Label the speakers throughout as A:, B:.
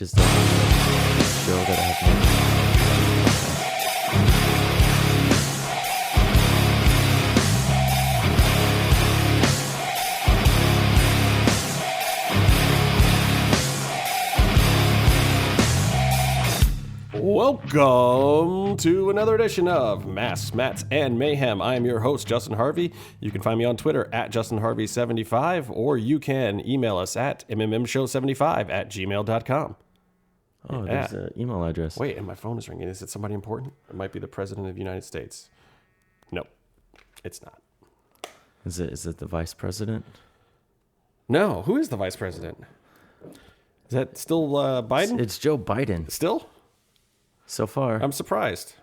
A: Just a show that I have
B: Welcome to another edition of Masks, Mats, and Mayhem. I am your host, Justin Harvey. You can find me on Twitter at JustinHarvey75, or you can email us at mmmshow75@gmail.com.
A: Oh, there's an email address.
B: Wait, and my phone is ringing. Is it somebody important? It might be the President of the United States. No, it's not.
A: Is it the Vice President?
B: No, who is the Vice President? Is that still Biden?
A: It's Joe Biden.
B: Still?
A: So far.
B: I'm surprised.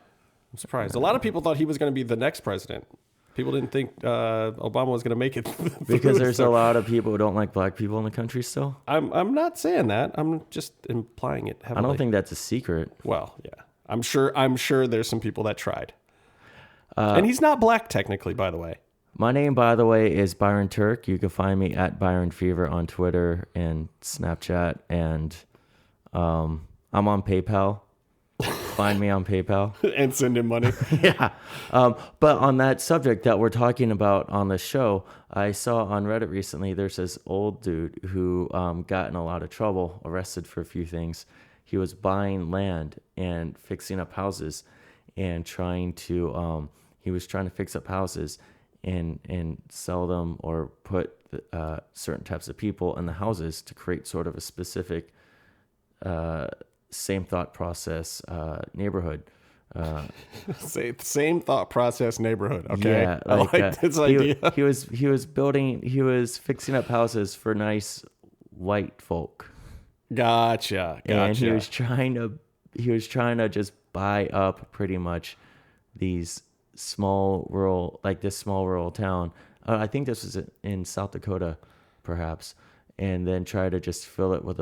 B: A lot of people thought he was going to be the next president. People didn't think Obama was going to make it.
A: Because there's a lot of people who don't like black people in the country still.
B: I'm not saying that. I'm just implying it heavily.
A: I don't think that's a secret.
B: Well, yeah. I'm sure there's some people that tried. And he's not black technically, by the way.
A: My name, by the way, is Byron Turk. You can find me at Byron Fever on Twitter and Snapchat, and I'm on PayPal. Find me on PayPal.
B: And send him money.
A: Yeah. But on that subject that we're talking about on the show, I saw on Reddit recently, there's this old dude who got in a lot of trouble, arrested for a few things. He was buying land and fixing up houses and trying to fix up houses and sell them or put certain types of people in the houses to create sort of a specific same thought process neighborhood.
B: Same thought process neighborhood. Okay.
A: Yeah,
B: I like this idea.
A: He was fixing up houses for nice white folk.
B: Gotcha.
A: And he was trying to just buy up pretty much this small rural town. I think this was in South Dakota, perhaps, and then try to just fill it with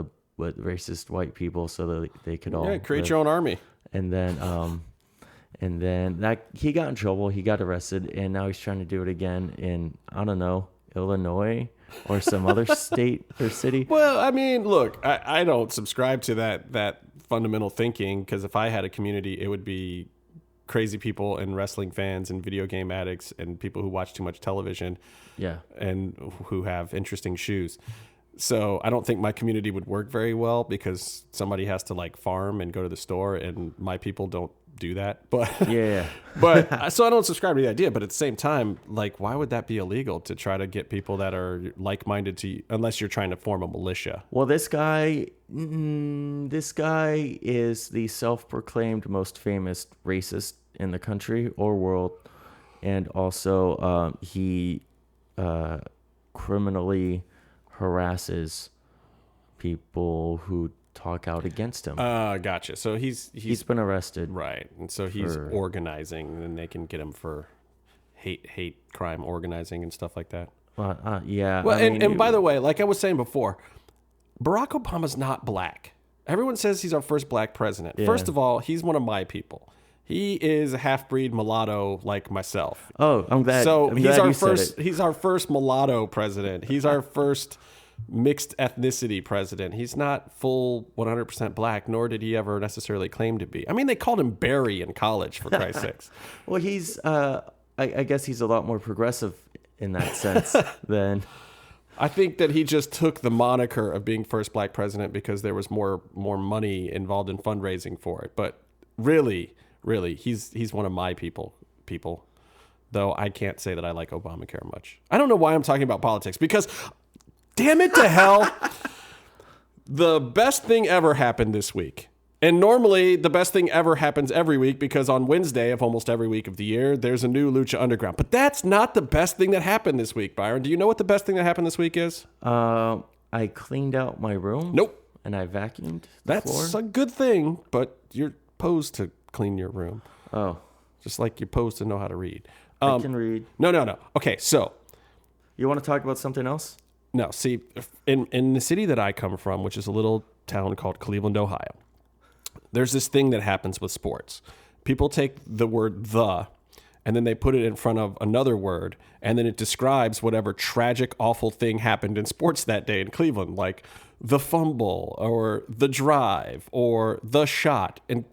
A: racist white people so that they could all
B: create your own army.
A: And then that he got in trouble. He got arrested, and now he's trying to do it again in, I don't know, Illinois or some other state or city.
B: Well, I mean, look, I don't subscribe to that fundamental thinking, because if I had a community, it would be crazy people and wrestling fans and video game addicts and people who watch too much television.
A: Yeah.
B: And who have interesting shoes. So I don't think my community would work very well, because somebody has to like farm and go to the store, and my people don't do that. But
A: yeah.
B: But so I don't subscribe to the idea. But at the same time, like, why would that be illegal to try to get people that are like-minded to you, unless you're trying to form a militia?
A: Well, this guy is the self-proclaimed most famous racist in the country or world, and also he criminally harasses people who talk out against him.
B: Gotcha. So he's
A: been arrested,
B: right? And so he's organizing, and they can get him for hate crime organizing and stuff like that.
A: Yeah.
B: Well, and by the way, like I was saying before, Barack Obama's not black. Everyone says he's our first black president.
A: Yeah.
B: First of all, he's one of my people. He is a half-breed mulatto like myself.
A: Oh, I'm glad.
B: So
A: I'm
B: he's
A: glad
B: our
A: you said
B: first.
A: it.
B: He's our first mulatto president. He's our first mixed ethnicity president. He's not full 100% black, nor did he ever necessarily claim to be. I mean, they called him Barry in college, for Christ's sakes.
A: Well, he's. I guess he's a lot more progressive in that sense than.
B: I think that he just took the moniker of being first black president because there was more money involved in fundraising for it. But really, he's one of my people. Though I can't say that I like Obamacare much. I don't know why I'm talking about politics, because damn it to hell, the best thing ever happened this week. And normally the best thing ever happens every week, because on Wednesday of almost every week of the year, there's a new Lucha Underground. But that's not the best thing that happened this week, Byron. Do you know what the best thing that happened this week is?
A: I cleaned out my room.
B: Nope.
A: And I vacuumed the
B: That's
A: floor.
B: a good thing, but you're supposed to clean your room.
A: Oh.
B: Just like you're supposed to know how to read.
A: I can read.
B: No. Okay, so.
A: You want to talk about something else?
B: No, see, in the city that I come from, which is a little town called Cleveland, Ohio, there's this thing that happens with sports. People take the word "the" and then they put it in front of another word, and then it describes whatever tragic, awful thing happened in sports that day in Cleveland, like the fumble or the drive or the shot. And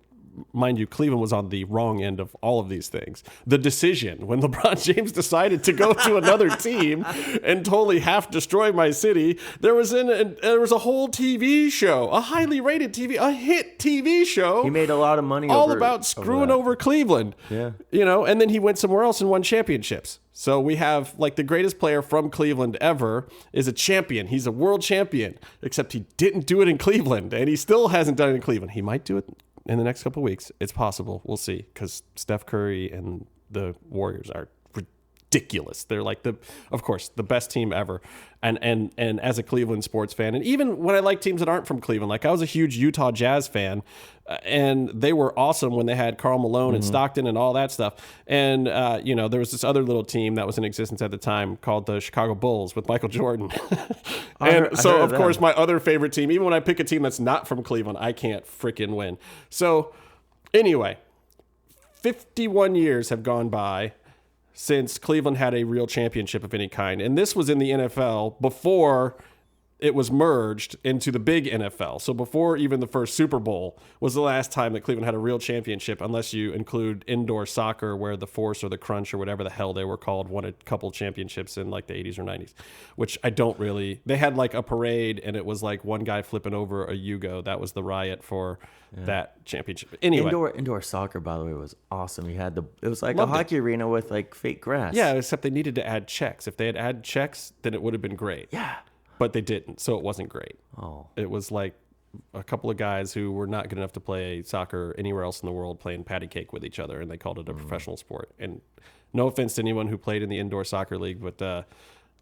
B: mind you, Cleveland was on the wrong end of all of these things. The decision when LeBron James decided to go to another team and totally half destroy my city, there was a whole TV show, a highly rated a hit TV show.
A: He made a lot of money
B: all about screwing over Cleveland.
A: Yeah.
B: And then he went somewhere else and won championships. So we have like the greatest player from Cleveland ever is a champion. He's a world champion, except he didn't do it in Cleveland, and he still hasn't done it in Cleveland. He might do it in the next couple of weeks. It's possible. We'll see, because Steph Curry and the Warriors are ridiculous. They're like of course, the best team ever. And as a Cleveland sports fan, and even when I like teams that aren't from Cleveland, like I was a huge Utah Jazz fan, and they were awesome when they had Karl Malone and Stockton and all that stuff. And there was this other little team that was in existence at the time called the Chicago Bulls with Michael Jordan. Of course, my other favorite team, even when I pick a team that's not from Cleveland, I can't freaking win. So anyway, 51 years have gone by since Cleveland had a real championship of any kind. And this was in the NFL before it was merged into the big NFL. So before even the first Super Bowl was the last time that Cleveland had a real championship, unless you include indoor soccer, where the Force or the Crunch or whatever the hell they were called won a couple championships in like the 80s or 90s, which I don't really... They had like a parade, and it was like one guy flipping over a Yugo. That was the riot for that championship. Anyway.
A: Indoor soccer, by the way, was awesome. It was like a hockey arena with like fake grass.
B: Yeah, except they needed to add checks. If they had added checks, then it would have been great.
A: Yeah.
B: But they didn't, so it wasn't great.
A: Oh.
B: It was like a couple of guys who were not good enough to play soccer anywhere else in the world playing patty cake with each other, and they called it a professional sport. And no offense to anyone who played in the indoor soccer league, but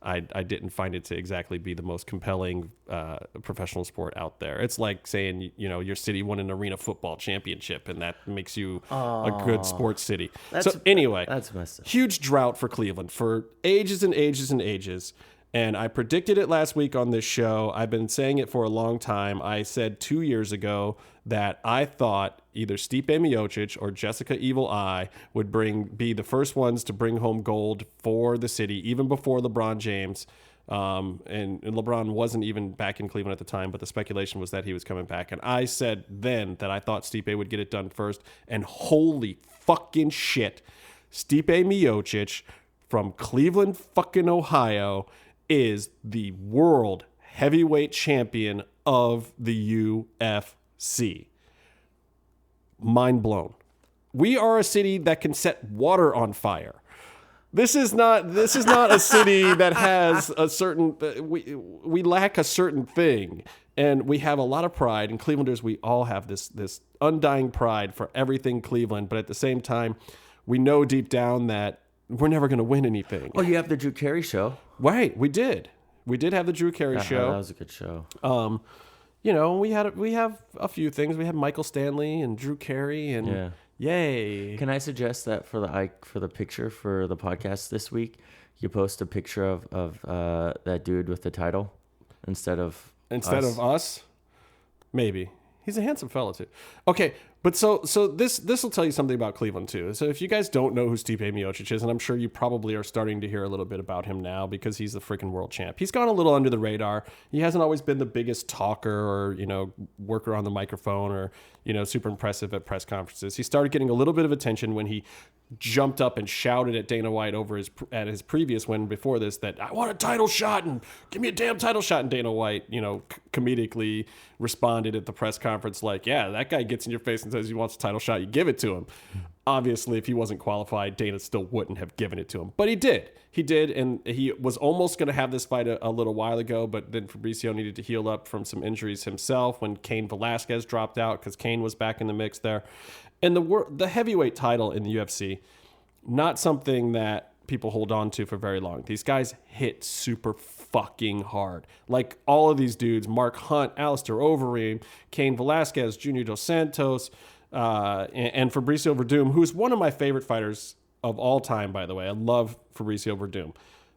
B: I didn't find it to exactly be the most compelling professional sport out there. It's like saying, your city won an arena football championship, and that makes you a good sports city. Anyway,
A: that's messed up.
B: Huge drought for Cleveland for ages and ages and ages. And I predicted it last week on this show. I've been saying it for a long time. I said 2 years ago that I thought either Stipe Miocic or Jessica Evil Eye would be the first ones to bring home gold for the city, even before LeBron James. And LeBron wasn't even back in Cleveland at the time, but the speculation was that he was coming back. And I said then that I thought Stipe would get it done first. And holy fucking shit, Stipe Miocic from Cleveland fucking Ohio is the world heavyweight champion of the UFC. Mind blown. We are a city that can set water on fire. This is not a city that has a certain... We lack a certain thing. And we have a lot of pride. And Clevelanders, we all have this undying pride for everything Cleveland. But at the same time, we know deep down that we're never going to win anything.
A: Oh, you have the Drew Carey show.
B: Right, we did. We did have the Drew Carey show.
A: That was a good show.
B: We have a few things. We had Michael Stanley and Drew Carey, and yay!
A: Can I suggest that for the picture for the podcast this week, you post a picture of that dude with the title instead of
B: us? Maybe. He's a handsome fella too. Okay, but so this will tell you something about Cleveland too. So if you guys don't know who Stipe Miocic is, and I'm sure you probably are starting to hear a little bit about him now because he's the freaking world champ. He's gone a little under the radar. He hasn't always been the biggest talker or worker on the microphone or super impressive at press conferences. He started getting a little bit of attention when he jumped up and shouted at Dana White at his previous win before this that I want a title shot and give me a damn title shot. And Dana White, comedically responded at the press conference like, yeah, that guy gets in your face and says he wants a title shot, you give it to him. Obviously, if he wasn't qualified, Dana still wouldn't have given it to him. But he did. He did, and he was almost going to have this fight a little while ago, but then Fabricio needed to heal up from some injuries himself when Cain Velasquez dropped out because Cain was back in the mix there. And the heavyweight title in the UFC, not something that people hold on to for very long. These guys hit super fucking hard. Like all of these dudes, Mark Hunt, Alistair Overeem, Cain Velasquez, Junior Dos Santos, and Fabricio Verdum, who's one of my favorite fighters of all time, by the way. I love Fabricio Verdum.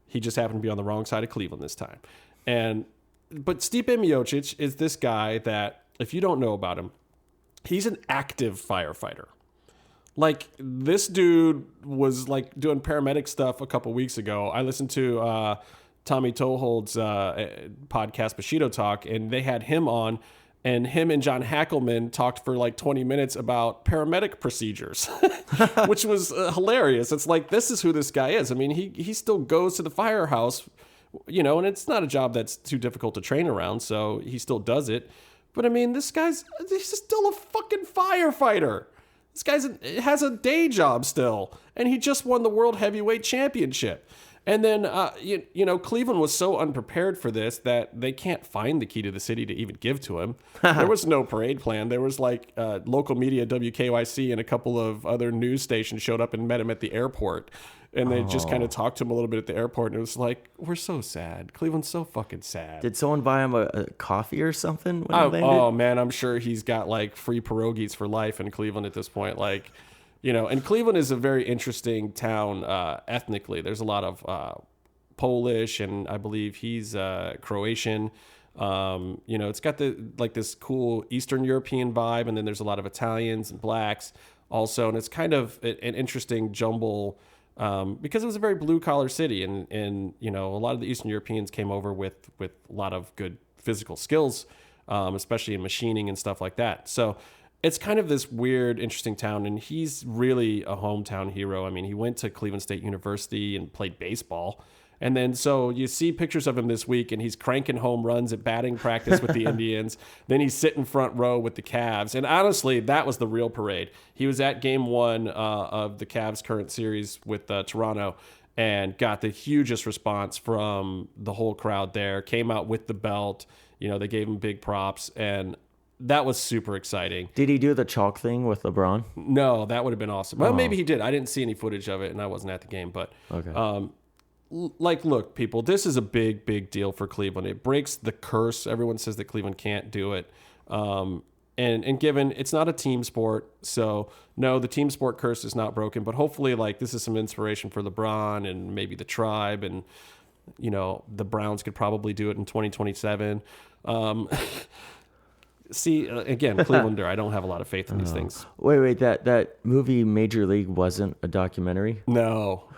B: He just happened to be on the wrong side of Cleveland this time. But Stipe Miocic is this guy that, if you don't know about him, he's an active firefighter. Like, this dude was like doing paramedic stuff a couple weeks ago. I listened to Tommy Tohold's podcast, Bushido Talk, and they had him on, and him and John Hackelman talked for like 20 minutes about paramedic procedures, which was hilarious. It's like, this is who this guy is. I mean, he still goes to the firehouse, and it's not a job that's too difficult to train around, so he still does it. But I mean, he's still a fucking firefighter. This guy has a day job still, and he just won the World Heavyweight Championship. And then, Cleveland was so unprepared for this that they can't find the key to the city to even give to him. There was no parade plan. There was like local media, WKYC, and a couple of other news stations showed up and met him at the airport. And they just kind of talked to him a little bit at the airport. And it was like, we're so sad. Cleveland's so fucking sad.
A: Did someone buy him a coffee or something when he landed?
B: Oh, man, I'm sure he's got like free pierogies for life in Cleveland at this point. Like... and Cleveland is a very interesting town ethnically. There's a lot of Polish, and I believe he's Croatian. It's got this cool Eastern European vibe, and then there's a lot of Italians and blacks also, and it's kind of an interesting jumble because it was a very blue collar city, and a lot of the Eastern Europeans came over with a lot of good physical skills, especially in machining and stuff like that. So. It's kind of this weird, interesting town, and he's really a hometown hero. I mean, he went to Cleveland State University and played baseball. And then so you see pictures of him this week, and he's cranking home runs at batting practice with the Indians. Then he's sitting front row with the Cavs. And honestly, that was the real parade. He was at game 1 of the Cavs' current series with Toronto and got the hugest response from the whole crowd there. Came out with the belt. They gave him big props, and that was super exciting.
A: Did he do the chalk thing with LeBron?
B: No, that would have been awesome. Well, maybe he did. I didn't see any footage of it, and I wasn't at the game. But,
A: okay.
B: Look, people, this is a big, big deal for Cleveland. It breaks the curse. Everyone says that Cleveland can't do it. And given it's not a team sport, so no, the team sport curse is not broken. But hopefully, this is some inspiration for LeBron and maybe the Tribe, and the Browns could probably do it in 2027. See, again, Clevelander, I don't have a lot of faith in these things.
A: Wait, that movie Major League wasn't a documentary?
B: No.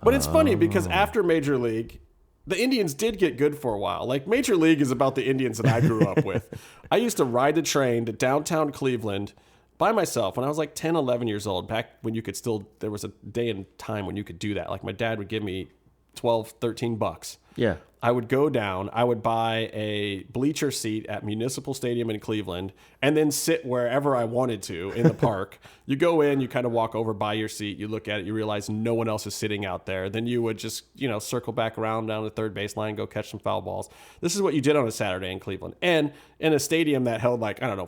B: But it's funny because after Major League, the Indians did get good for a while. Like, Major League is about the Indians that I grew up with. I used to ride the train to downtown Cleveland by myself when I was like 10, 11 years old, back when you could still, there was a day and time when you could do that. Like, my dad would give me $12, $13.
A: Yeah.
B: I would go down, I would buy a bleacher seat at Municipal Stadium in Cleveland, and then sit wherever I wanted to in the park. You go in, you kind of walk over by your seat, you look at it, you realize no one else is sitting out there. Then you would just, circle back around down the third baseline, go catch some foul balls. This is what you did on a Saturday in Cleveland. And in a stadium that held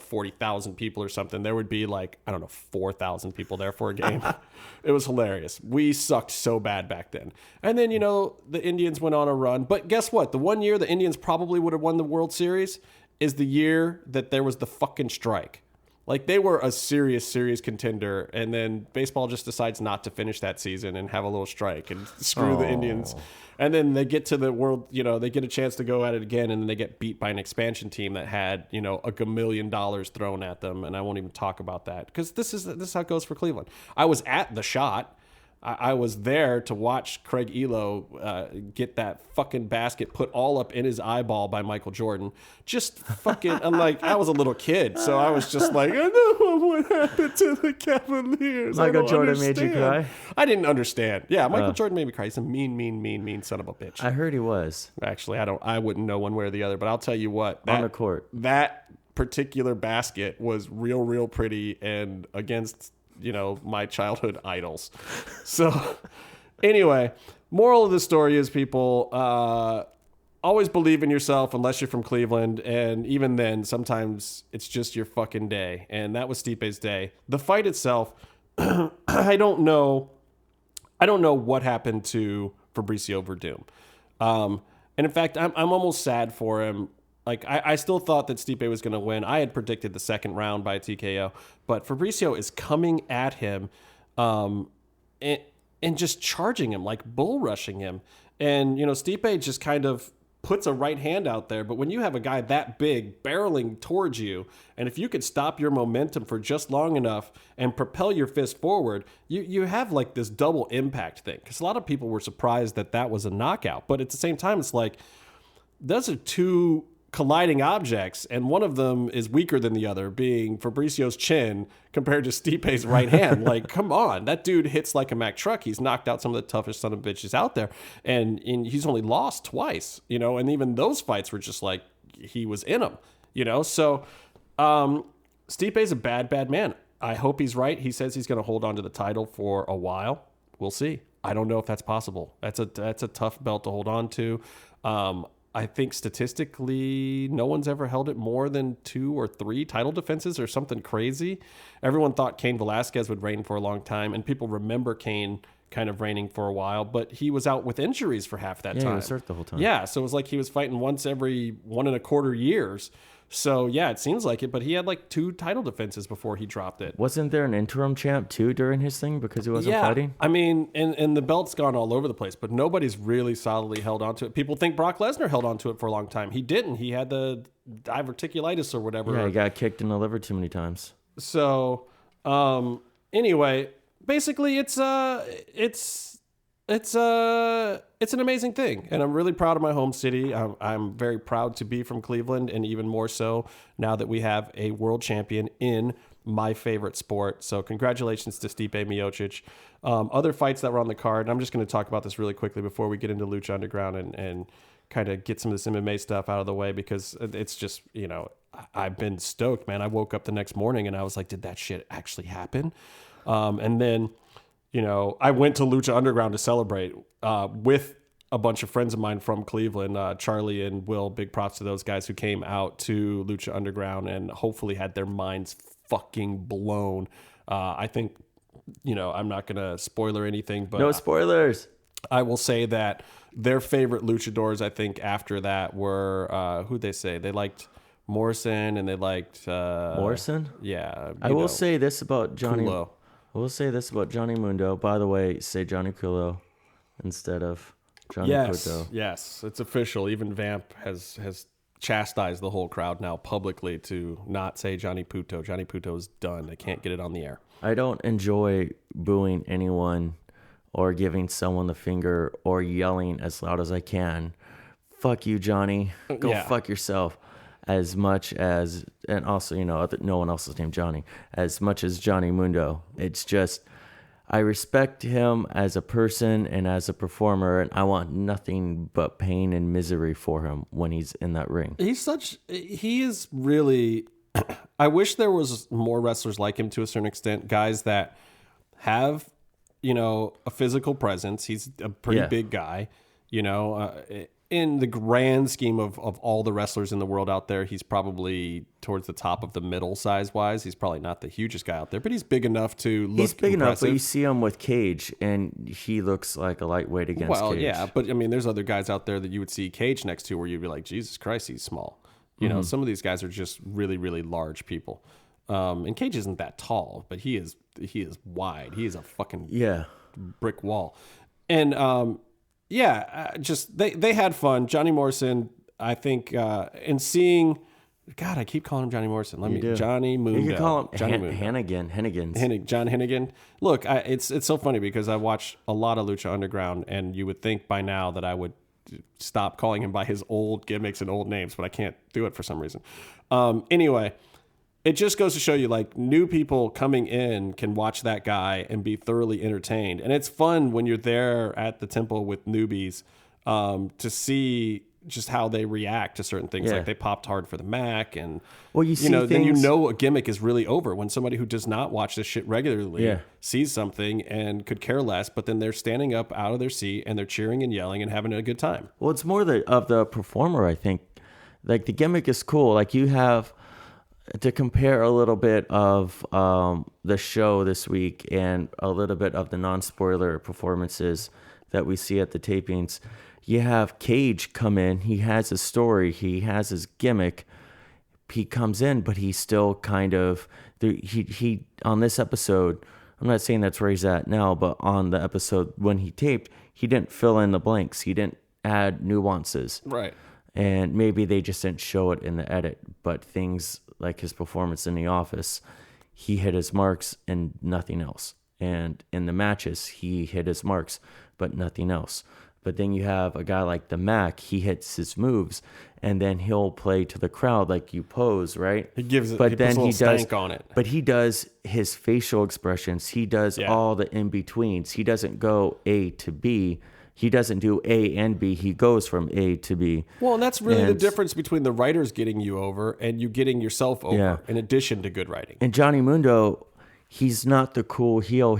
B: 40,000 people or something, there would be 4,000 people there for a game. It was hilarious. We sucked so bad back then. And then, the Indians went on a run. But guess what? The one year the Indians probably would have won the World Series is the year that there was the fucking strike. They were a serious contender, and then baseball just decides not to finish that season and have a little strike and screw the Indians. And then they get to the World, they get a chance to go at it again, and then they get beat by an expansion team that had, a $1,000,000 thrown at them, and I won't even talk about that because this is how it goes for Cleveland. I was at the shot. I was there to watch Craig Elo get that fucking basket put all up in his eyeball by Michael Jordan. Just fucking, I was a little kid, so I was just like, I know what happened to the Cavaliers.
A: Michael Jordan made you cry?
B: I didn't understand. Yeah, Michael Jordan made me cry. He's a mean son of a bitch.
A: I heard he was.
B: Actually, I wouldn't know one way or the other, but I'll tell you what.
A: On the court.
B: That particular basket was real pretty, and against my childhood idols. So anyway, moral of the story is, people, always believe in yourself unless you're from Cleveland. And even then, sometimes it's just your fucking day. And that was Stipe's day. The fight itself, I don't know what happened to Fabricio Verdum. And in fact, I'm almost sad for him. I still thought that Stipe was going to win. I had predicted the second round by TKO, but Fabricio is coming at him and just charging him, bull rushing him. And, Stipe just kind of puts a right hand out there. But when you have a guy that big barreling towards you, and if you could stop your momentum for just long enough and propel your fist forward, you have like this double impact thing. Because a lot of people were surprised that was a knockout. But at the same time, it's like, those are two colliding objects, and one of them is weaker than the other, being Fabricio's chin compared to Stipe's right hand. Like, come on, that dude hits like a Mack truck. He's knocked out some of the toughest son of bitches out there, and he's only lost twice, and even those fights were just like he was in them, So Stipe's a bad man. I hope he's right. He says he's going to hold on to the title for a while. We'll see. I don't know if that's possible. That's a tough belt to hold on to. I think statistically, no one's ever held it more than 2 or 3 title defenses or something crazy. Everyone thought Cain Velasquez would reign for a long time, and people remember Cain kind of reigning for a while, but he was out with injuries for half that time.
A: Yeah, he was hurt the whole time.
B: Yeah, so it was like he was fighting once every 1.25 years. So, yeah, it seems like it, but he had like 2 title defenses before he dropped it.
A: Wasn't there an interim champ, too, during his thing because he wasn't fighting?
B: I mean, and the belt's gone all over the place, but nobody's really solidly held onto it. People think Brock Lesnar held onto it for a long time. He didn't. He had the diverticulitis or whatever.
A: Yeah, he got kicked in the liver too many times.
B: So, anyway, basically it's an amazing thing, and I'm really proud of my home city. I'm very proud to be from Cleveland, and even more so now that we have a world champion in my favorite sport. So congratulations to Stipe Miocic. Other fights that were on the card, and I'm just going to talk about this really quickly before we get into Lucha Underground and kind of get some of this MMA stuff out of the way, because it's just, I've been stoked, man. I woke up the next morning and I was like, did that shit actually happen? And then I went to Lucha Underground to celebrate with a bunch of friends of mine from Cleveland, Charlie and Will. Big props to those guys who came out to Lucha Underground and hopefully had their minds fucking blown. I think, I'm not going to spoiler anything, but
A: no spoilers.
B: I will say that their favorite luchadors, I think, after that were, who'd they say? They liked Morrison and they liked...
A: Morrison?
B: Yeah.
A: I will say this about Johnny...
B: Kulo.
A: I will say this about Johnny Mundo. By the way, say Johnny Kulo instead of Johnny Puto.
B: Yes, it's official. Even Vamp has chastised the whole crowd now publicly to not say Johnny Puto. Johnny Puto is done. They can't get it on the air.
A: I don't enjoy booing anyone or giving someone the finger or yelling as loud as I can. Fuck you, Johnny. Go fuck yourself. As much as, and also, no one else is named Johnny, as much as Johnny Mundo. It's just, I respect him as a person and as a performer, and I want nothing but pain and misery for him when he's in that ring.
B: He is really, I wish there was more wrestlers like him to a certain extent, guys that have, a physical presence. He's a pretty big guy, in the grand scheme of all the wrestlers in the world out there, he's probably towards the top of the middle size-wise. He's probably not the hugest guy out there, but he's big enough to look
A: He's big enough, but
B: impressive.
A: you see him with Cage, and he looks like a lightweight against Cage.
B: Well, yeah, but I mean, there's other guys out there that you would see Cage next to where you'd be like, Jesus Christ, he's small. Some of these guys are just really, really large people. And Cage isn't that tall, but he is wide. He is a fucking brick wall. And just they had fun. Johnny Morrison, I think, in seeing, God, I keep calling him Johnny Morrison. Johnny Mundo.
A: You can call him
B: Johnny Mundo. John Hennigan. Look, it's so funny because I watch a lot of Lucha Underground, and you would think by now that I would stop calling him by his old gimmicks and old names, but I can't do it for some reason. Anyway, it just goes to show you, like, new people coming in can watch that guy and be thoroughly entertained. And it's fun when you're there at the temple with newbies to see just how they react to certain things. Like, they popped hard for the Mac, and
A: you see
B: then a gimmick is really over when somebody who does not watch this shit regularly sees something and could care less, but then they're standing up out of their seat and they're cheering and yelling and having a good time.
A: Well, it's more of the performer, I think. Like, the gimmick is cool. Like, you have to compare a little bit of the show this week and a little bit of the non-spoiler performances that we see at the tapings. You have Cage come in. He has his story. He has his gimmick. He comes in, but he's still kind of... He on this episode, I'm not saying that's where he's at now, but on the episode when he taped, he didn't fill in the blanks. He didn't add nuances.
B: Right.
A: And maybe they just didn't show it in the edit, but things like his performance in The Office, he hit his marks and nothing else. And in the matches, he hit his marks, but nothing else. But then you have a guy like the Mac, he hits his moves, and then he'll play to the crowd like you pose, right?
B: He gives it,
A: but
B: he
A: then
B: puts a
A: he
B: little
A: does
B: stank on it.
A: But he does his facial expressions. He does all the in betweens. He doesn't go A to B. He doesn't do A and B. He goes from A to B.
B: Well, and that's really the difference between the writers getting you over and you getting yourself over, in addition to good writing.
A: And Johnny Mundo, he's not the cool heel.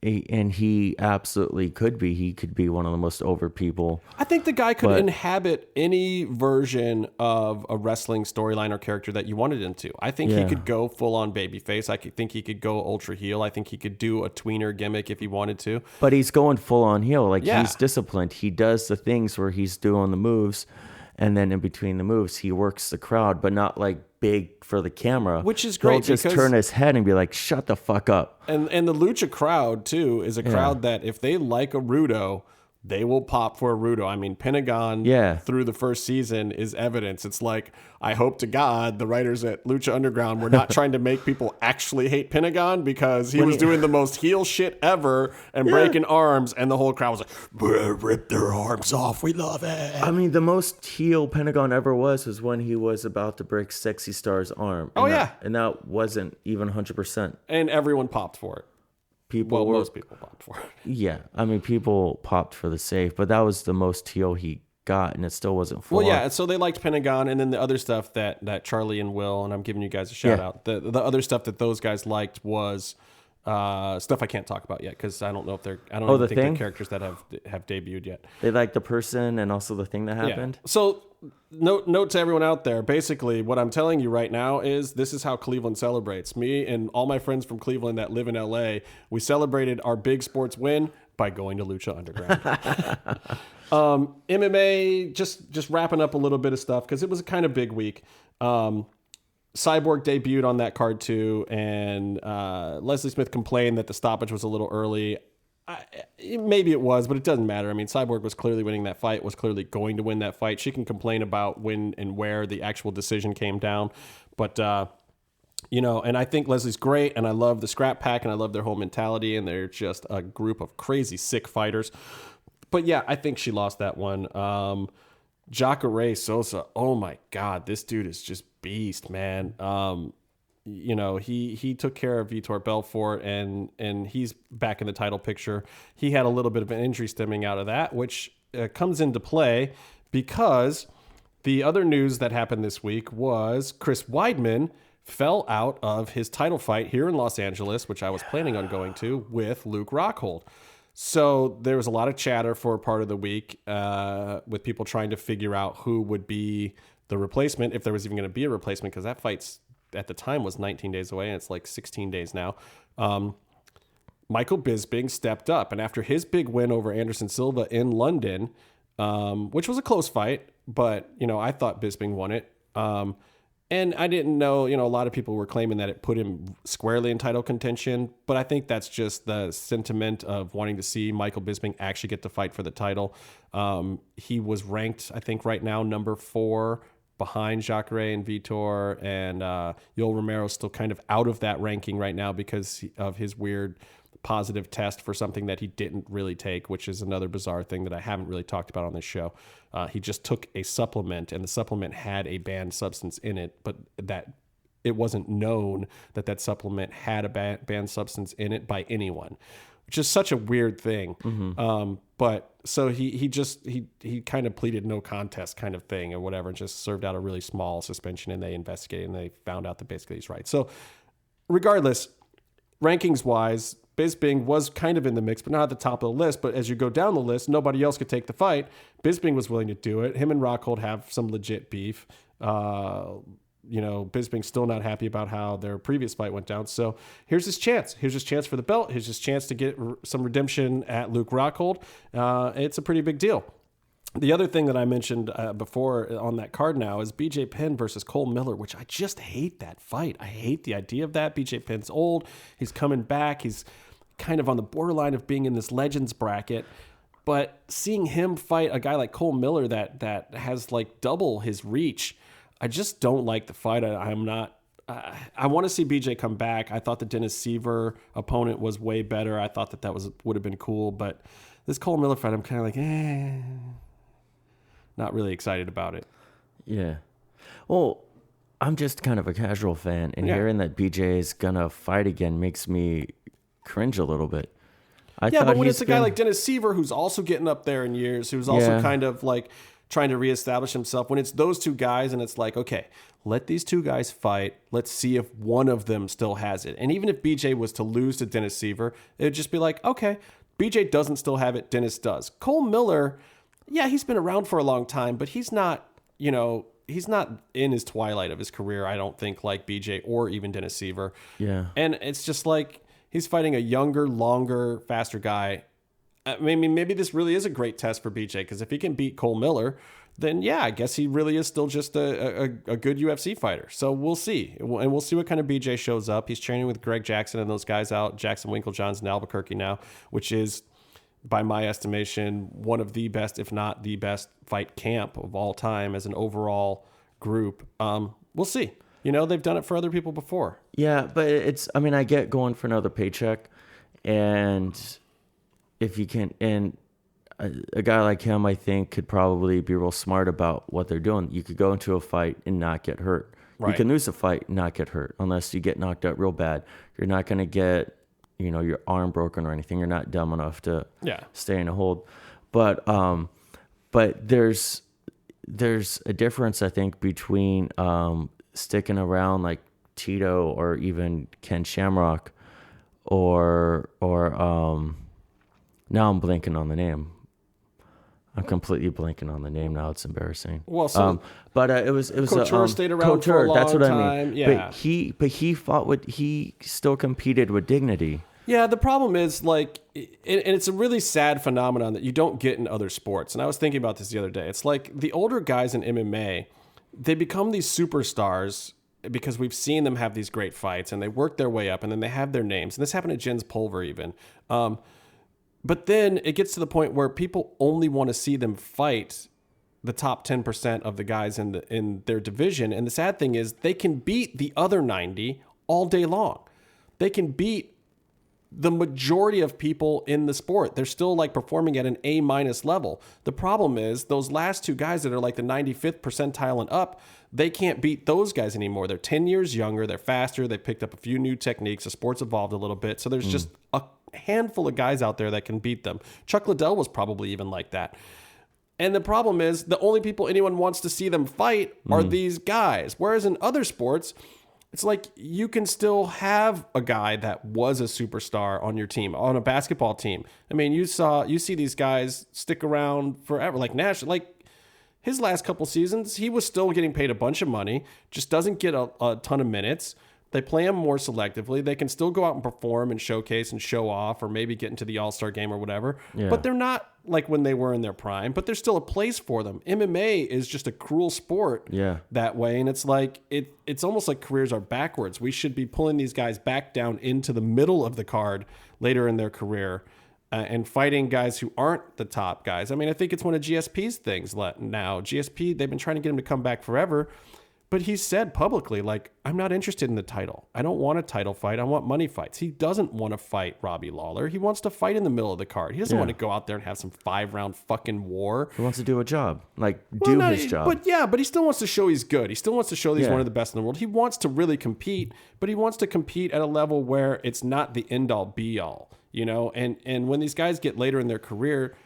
A: And he absolutely could be. He could be one of the most over people.
B: I think the guy could inhabit any version of a wrestling storyline or character that you wanted him to. I think he could go full on babyface. I think he could go ultra heel. I think he could do a tweener gimmick if he wanted to.
A: But he's going full on heel. Like he's disciplined. He does the things where he's doing the moves, and then in between the moves, he works the crowd, but not like big for the camera,
B: which is great.
A: He'll just turn his head and be like, "Shut the fuck up."
B: And the Lucha crowd too is a crowd that if they like a Rudo, they will pop for a Rudo. I mean, Pentagon through the first season is evidence. It's like, I hope to God the writers at Lucha Underground were not trying to make people actually hate Pentagon, because he was doing the most heel shit ever and breaking arms, and the whole crowd was like, rip their arms off. We love it.
A: I mean, the most heel Pentagon ever was when he was about to break Sexy Star's arm. And that wasn't even 100%.
B: And everyone popped for it. Most people popped for it.
A: Yeah, I mean, people popped for the save, but that was the most heel he got, and it still wasn't full.
B: Well, yeah, so they liked Pentagon, and then the other stuff that Charlie and Will, and I'm giving you guys a shout out, the other stuff that those guys liked was stuff I can't talk about yet, because I don't know if they're, I don't even think they're characters that have debuted yet.
A: They like the person and also the thing that happened.
B: Yeah. So note to everyone out there, basically what I'm telling you right now is this is how Cleveland celebrates. Me and all my friends from Cleveland that live in LA, we celebrated our big sports win by going to Lucha Underground. MMA, just wrapping up a little bit of stuff, because it was a kind of big week. Cyborg debuted on that card too, and Leslie Smith complained that the stoppage was a little early. Maybe it was, but it doesn't matter. I mean, Cyborg was clearly winning that fight, was clearly going to win that fight. She can complain about when and where the actual decision came down. But, and I think Leslie's great, and I love the Scrap Pack, and I love their whole mentality, and they're just a group of crazy, sick fighters. But, yeah, I think she lost that one. Jacare Sosa, oh, my God, this dude is just beast, man. He took care of Vitor Belfort, and he's back in the title picture. He had a little bit of an injury stemming out of that, which comes into play because the other news that happened this week was Chris Weidman fell out of his title fight here in Los Angeles, which I was planning on going to, with Luke Rockhold. So there was a lot of chatter for part of the week with people trying to figure out who would be the replacement, if there was even going to be a replacement, because that fight's at the time was 19 days away, and it's like 16 days now. Michael Bisping stepped up, and after his big win over Anderson Silva in London, which was a close fight, but I thought Bisping won it. And I didn't know, a lot of people were claiming that it put him squarely in title contention, but I think that's just the sentiment of wanting to see Michael Bisping actually get to fight for the title. He was ranked, I think right now, number 4 behind Jacare and Vitor, and Yoel Romero's still kind of out of that ranking right now because of his weird positive test for something that he didn't really take, which is another bizarre thing that I haven't really talked about on this show. He just took a supplement, and the supplement had a banned substance in it, but that it wasn't known that that supplement had a banned substance in it by anyone, which is such a weird thing. Mm-hmm. But so he kind of pleaded no contest kind of thing or whatever, and just served out a really small suspension, and they investigated and they found out that basically he's right. So regardless, rankings wise, Bisping was kind of in the mix, but not at the top of the list. But as you go down the list, nobody else could take the fight. Bisping was willing to do it. Him and Rockhold have some legit beef. Bisping's still not happy about how their previous fight went down. So here's his chance. Here's his chance for the belt. Here's his chance to get some redemption at Luke Rockhold. It's a pretty big deal. The other thing that I mentioned before on that card now is BJ Penn versus Cole Miller, which I just hate that fight. I hate the idea of that. BJ Penn's old. He's coming back. He's kind of on the borderline of being in this Legends bracket. But seeing him fight a guy like Cole Miller that has like double his reach, I just don't like the fight. I'm not. I want to see BJ come back. I thought the Dennis Seaver opponent was way better. I thought that would have been cool. But this Cole Miller fight, I'm kind of like, not really excited about it.
A: Yeah. Well, I'm just kind of a casual fan, and hearing that BJ is gonna fight again makes me cringe a little bit.
B: But when it's a guy like Dennis Seaver, who's also getting up there in years, who's also kind of like trying to reestablish himself, when it's those two guys and it's like, okay, let these two guys fight. Let's see if one of them still has it. And even if BJ was to lose to Dennis Seaver, it would just be like, okay, BJ doesn't still have it. Dennis does. Cole Miller, he's been around for a long time, but he's not, he's not in his twilight of his career, I don't think, like BJ or even Dennis Seaver. Yeah. And it's just like he's fighting a younger, longer, faster guy. I mean, maybe this really is a great test for BJ, because if he can beat Cole Miller, then I guess he really is still just a good UFC fighter. So we'll see. And we'll see what kind of BJ shows up. He's training with Greg Jackson and those guys out, Jackson Winklejohn's in Albuquerque now, which is, by my estimation, one of the best, if not the best, fight camp of all time as an overall group. We'll see. They've done it for other people before.
A: Yeah, but I get going for another paycheck, and if you can, and a guy like him, I think, could probably be real smart about what they're doing. You could go into a fight and not get hurt. Right. You can lose a fight and not get hurt unless you get knocked out real bad. You're not going to get, your arm broken or anything. You're not dumb enough to stay in a hold. But there's a difference, I think, between sticking around like Tito or even Ken Shamrock or now I'm blanking on the name. I'm completely blanking on the name now. It's embarrassing.
B: Well, so
A: but it was
B: Couture stayed around for a long
A: that's what
B: time.
A: I mean.
B: Yeah.
A: But he still competed with dignity.
B: Yeah, the problem is, like, and it's a really sad phenomenon that you don't get in other sports. And I was thinking about this the other day. It's like the older guys in MMA, they become these superstars because we've seen them have these great fights, and they work their way up, and then they have their names. And this happened to Jens Pulver even. But then it gets to the point where people only want to see them fight the top 10% of the guys in their division. And the sad thing is they can beat the other 90 all day long. They can beat the majority of people in the sport. They're still like performing at an A- level. The problem is those last two guys that are like the 95th percentile and up, they can't beat those guys anymore. They're 10 years younger. They're faster. They picked up a few new techniques. The sport's evolved a little bit. So there's just a handful of guys out there that can beat them. Chuck Liddell was probably even like that. And the problem is the only people anyone wants to see them fight are these guys. Whereas in other sports, it's like you can still have a guy that was a superstar on your team, on a basketball team. I mean, you see these guys stick around forever. Like Nash, like his last couple seasons, he was still getting paid a bunch of money, just doesn't get a ton of minutes. They play him more selectively. They can still go out and perform and showcase and show off, or maybe get into the All-Star game or whatever. Yeah. But they're not like when they were in their prime, but there's still a place for them. MMA is just a cruel sport that way. And it's like, it's almost like careers are backwards. We should be pulling these guys back down into the middle of the card later in their career and fighting guys who aren't the top guys. I mean, I think it's one of GSP's things now. GSP, they've been trying to get him to come back forever. But he said publicly, like, I'm not interested in the title. I don't want a title fight. I want money fights. He doesn't want to fight Robbie Lawler. He wants to fight in the middle of the card. He doesn't want to go out there and have some 5-round fucking war.
A: He wants to do a job, his job.
B: But he still wants to show he's good. He still wants to show that he's one of the best in the world. He wants to really compete, but he wants to compete at a level where it's not the end-all, be-all, And when these guys get later in their career,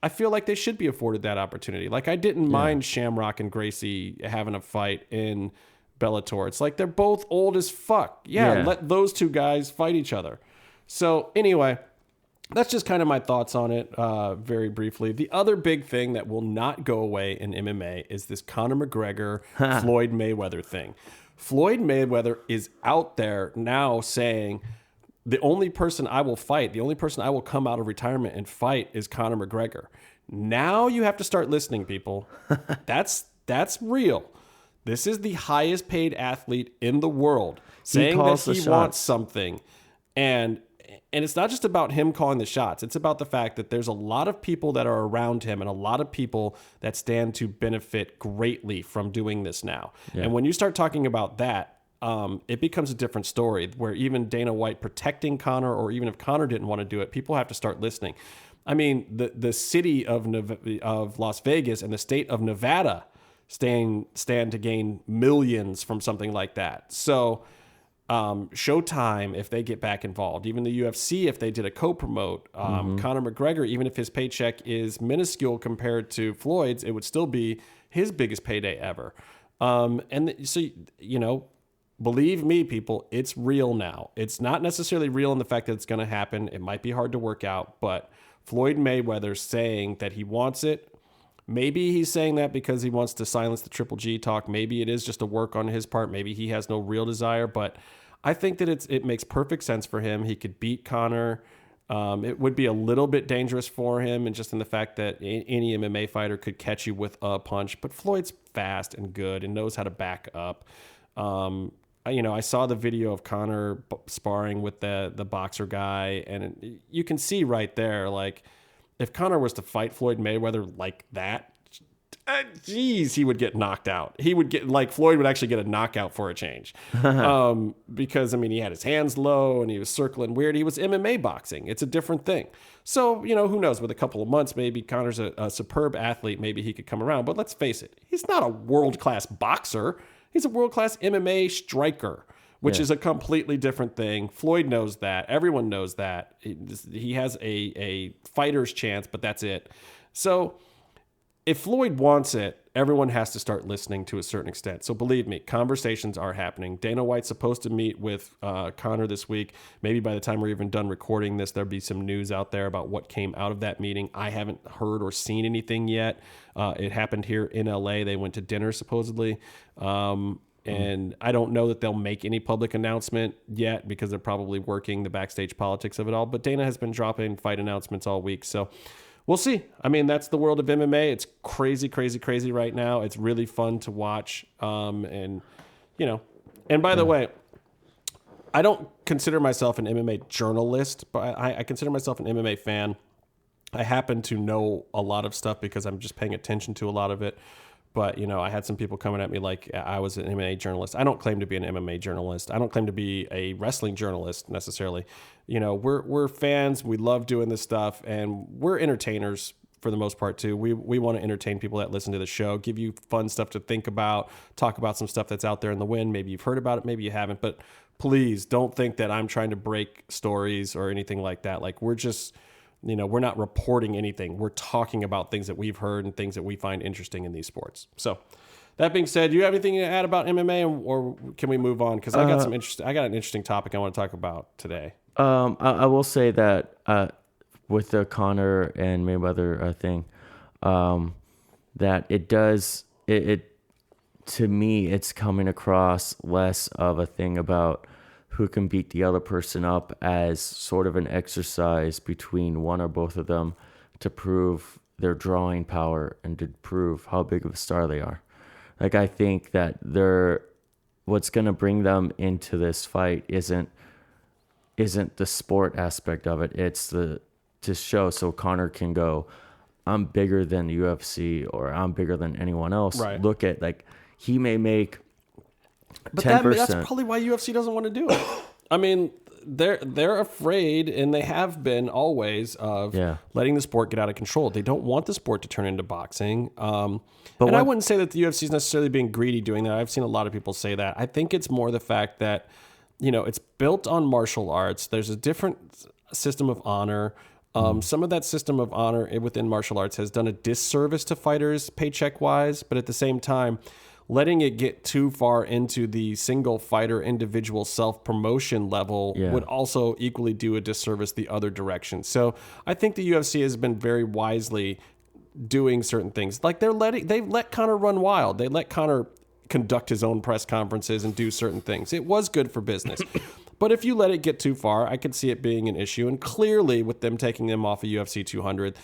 B: I feel like they should be afforded that opportunity. Like, I didn't mind Shamrock and Gracie having a fight in Bellator. It's like they're both old as fuck. Let those two guys fight each other. So anyway, that's just kind of my thoughts on it very briefly. The other big thing that will not go away in MMA is this Conor McGregor, Floyd Mayweather thing. Floyd Mayweather is out there now saying, the only person I will fight, the only person I will come out of retirement and fight is Conor McGregor. Now you have to start listening, people. That's real. This is the highest paid athlete in the world saying that he wants something. And And it's not just about him calling the shots. It's about the fact that there's a lot of people that are around him and a lot of people that stand to benefit greatly from doing this now. Yeah. And when you start talking about that, it becomes a different story where even Dana White protecting Conor, or even if Conor didn't want to do it, people have to start listening. I mean, the city of Las Vegas and the state of Nevada stand to gain millions from something like that. So Showtime, if they get back involved, even the UFC, if they did a co-promote, Conor McGregor, even if his paycheck is minuscule compared to Floyd's, it would still be his biggest payday ever. So, believe me, people, it's real now. It's not necessarily real in the fact that it's going to happen. It might be hard to work out, but Floyd Mayweather saying that he wants it. Maybe he's saying that because he wants to silence the Triple G talk. Maybe it is just a work on his part. Maybe he has no real desire, but I think that it makes perfect sense for him. He could beat Conor. It would be a little bit dangerous for him, and just in the fact that any MMA fighter could catch you with a punch. But Floyd's fast and good and knows how to back up. I saw the video of Conor sparring with the boxer guy, and you can see right there, like, if Conor was to fight Floyd Mayweather like that, he would get knocked out. He would get, like, Floyd would actually get a knockout for a change. Because, he had his hands low and he was circling weird. He was MMA boxing. It's a different thing. So, who knows, with a couple of months, maybe Conor's a superb athlete. Maybe he could come around. But let's face it, he's not a world-class boxer. He's a world-class MMA striker, which is a completely different thing. Floyd knows that. Everyone knows that. He has a fighter's chance, but that's it. So if Floyd wants it, everyone has to start listening to a certain extent. So believe me, conversations are happening. Dana White's supposed to meet with Conor this week. Maybe by the time we're even done recording this, there'll be some news out there about what came out of that meeting. I haven't heard or seen anything yet. It happened here in LA. They went to dinner supposedly. And I don't know that they'll make any public announcement yet because they're probably working the backstage politics of it all. But Dana has been dropping fight announcements all week. So we'll see. That's the world of MMA. It's crazy, crazy, crazy right now. It's really fun to watch. And by the way, I don't consider myself an MMA journalist, but I consider myself an MMA fan. I happen to know a lot of stuff because I'm just paying attention to a lot of it. But, I had some people coming at me like I was an MMA journalist. I don't claim to be an MMA journalist. I don't claim to be a wrestling journalist necessarily. We're fans. We love doing this stuff, and we're entertainers for the most part too. We want to entertain people that listen to the show, give you fun stuff to think about, talk about some stuff that's out there in the wind. Maybe you've heard about it, maybe you haven't. But please don't think that I'm trying to break stories or anything like that. Like, we're just... we're not reporting anything. We're talking about things that we've heard and things that we find interesting in these sports. So that being said, do you have anything to add about MMA, or can we move on? Because I got an interesting topic I want to talk about today.
A: I will say that with the Conor and Mayweather thing, that it does, to me, it's coming across less of a thing about who can beat the other person up as sort of an exercise between one or both of them to prove their drawing power and to prove how big of a star they are. Like, I think that what's going to bring them into this fight isn't the sport aspect of it. It's to show so Conor can go, I'm bigger than the UFC, or I'm bigger than anyone else.
B: Right.
A: Look at, like, he may make...
B: But that's probably why UFC doesn't want to do it. They're afraid, and they have been always, of letting the sport get out of control. They don't want the sport to turn into boxing. I wouldn't say that the UFC is necessarily being greedy doing that. I've seen a lot of people say that. I think it's more the fact that, it's built on martial arts. There's a different system of honor. Some of that system of honor within martial arts has done a disservice to fighters paycheck-wise, but at the same time, letting it get too far into the single fighter individual self-promotion level would also equally do a disservice the other direction. So I think the UFC has been very wisely doing certain things. Like, they've let Conor run wild. They let Conor conduct his own press conferences and do certain things. It was good for business. But if you let it get too far, I could see it being an issue. And clearly, with them taking them off of UFC 200,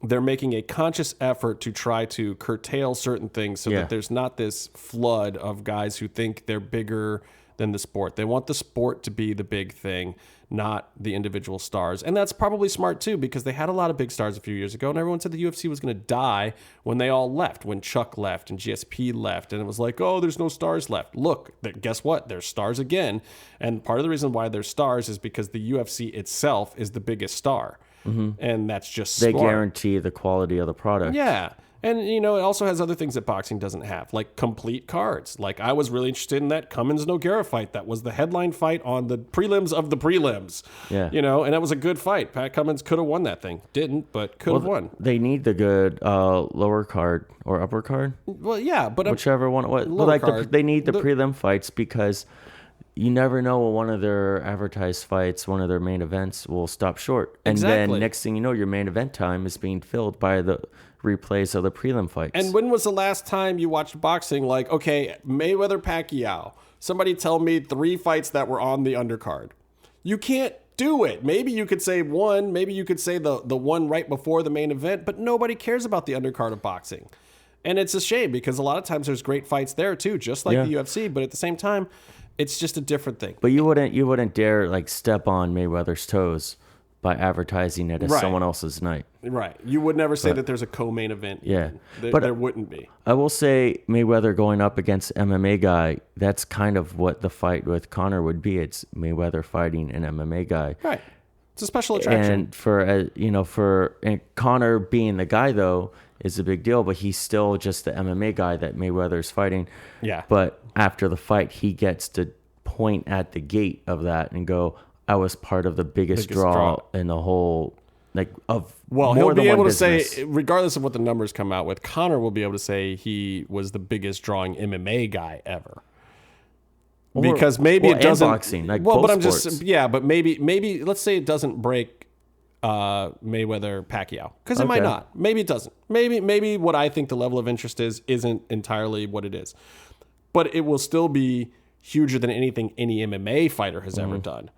B: they're making a conscious effort to try to curtail certain things so that there's not this flood of guys who think they're bigger than the sport. They want the sport to be the big thing, not the individual stars. And that's probably smart too, because they had a lot of big stars a few years ago, and everyone said the UFC was going to die when they all left, when Chuck left and GSP left. And it was like, oh, there's no stars left. Look, guess what? There's stars again. And part of the reason why there's stars is because the UFC itself is the biggest star. And that's just
A: They
B: smart.
A: guarantee the quality of the product.
B: Yeah. And, it also has other things that boxing doesn't have, like complete cards. Like, I was really interested in that Cummins-Nogueira fight. That was the headline fight on the prelims of the prelims.
A: Yeah.
B: And it was a good fight. Pat Cummins could have won that thing. Didn't, but could have won.
A: They need the good lower card or upper card.
B: Well, yeah, but...
A: Whichever one it was.
B: Lower
A: Like
B: card.
A: they need the prelim fights because you never know when one of their advertised fights, one of their main events will stop short. And
B: Exactly.
A: then next thing you know, your main event time is being filled by the replays of the prelim fights.
B: And when was the last time you watched boxing? Like, okay, Mayweather-Pacquiao. Somebody tell me 3 fights that were on the undercard. You can't do it. Maybe you could say one. Maybe you could say the one right before the main event. But nobody cares about the undercard of boxing. And it's a shame because a lot of times there's great fights there too, just like the UFC. But at the same time, it's just a different thing.
A: But you wouldn't dare like step on Mayweather's toes by advertising it as someone else's night.
B: Right. You would never say that there's a co-main event.
A: Yeah.
B: But there wouldn't be.
A: I will say Mayweather going up against MMA guy, that's kind of what the fight with Conor would be. It's Mayweather fighting an MMA guy.
B: Right. It's a special attraction.
A: And for Conor being the guy though is a big deal, but he's still just the MMA guy that Mayweather's fighting.
B: Yeah.
A: But after the fight, he gets to point at the gate of that and go, I was part of the biggest draw in the whole,
B: Well,
A: more
B: he'll
A: than
B: be able
A: one
B: to say,
A: business.
B: regardless of what the numbers come out with, Conor will be able to say he was the biggest drawing MMA guy ever. Because maybe it doesn't.
A: Boxing,
B: but
A: both
B: I'm
A: sports.
B: just but maybe let's say it doesn't break Mayweather Pacquiao, because it might not. Maybe it doesn't. Maybe what I think the level of interest isn't entirely what it is, but it will still be huger than anything any MMA fighter has ever done.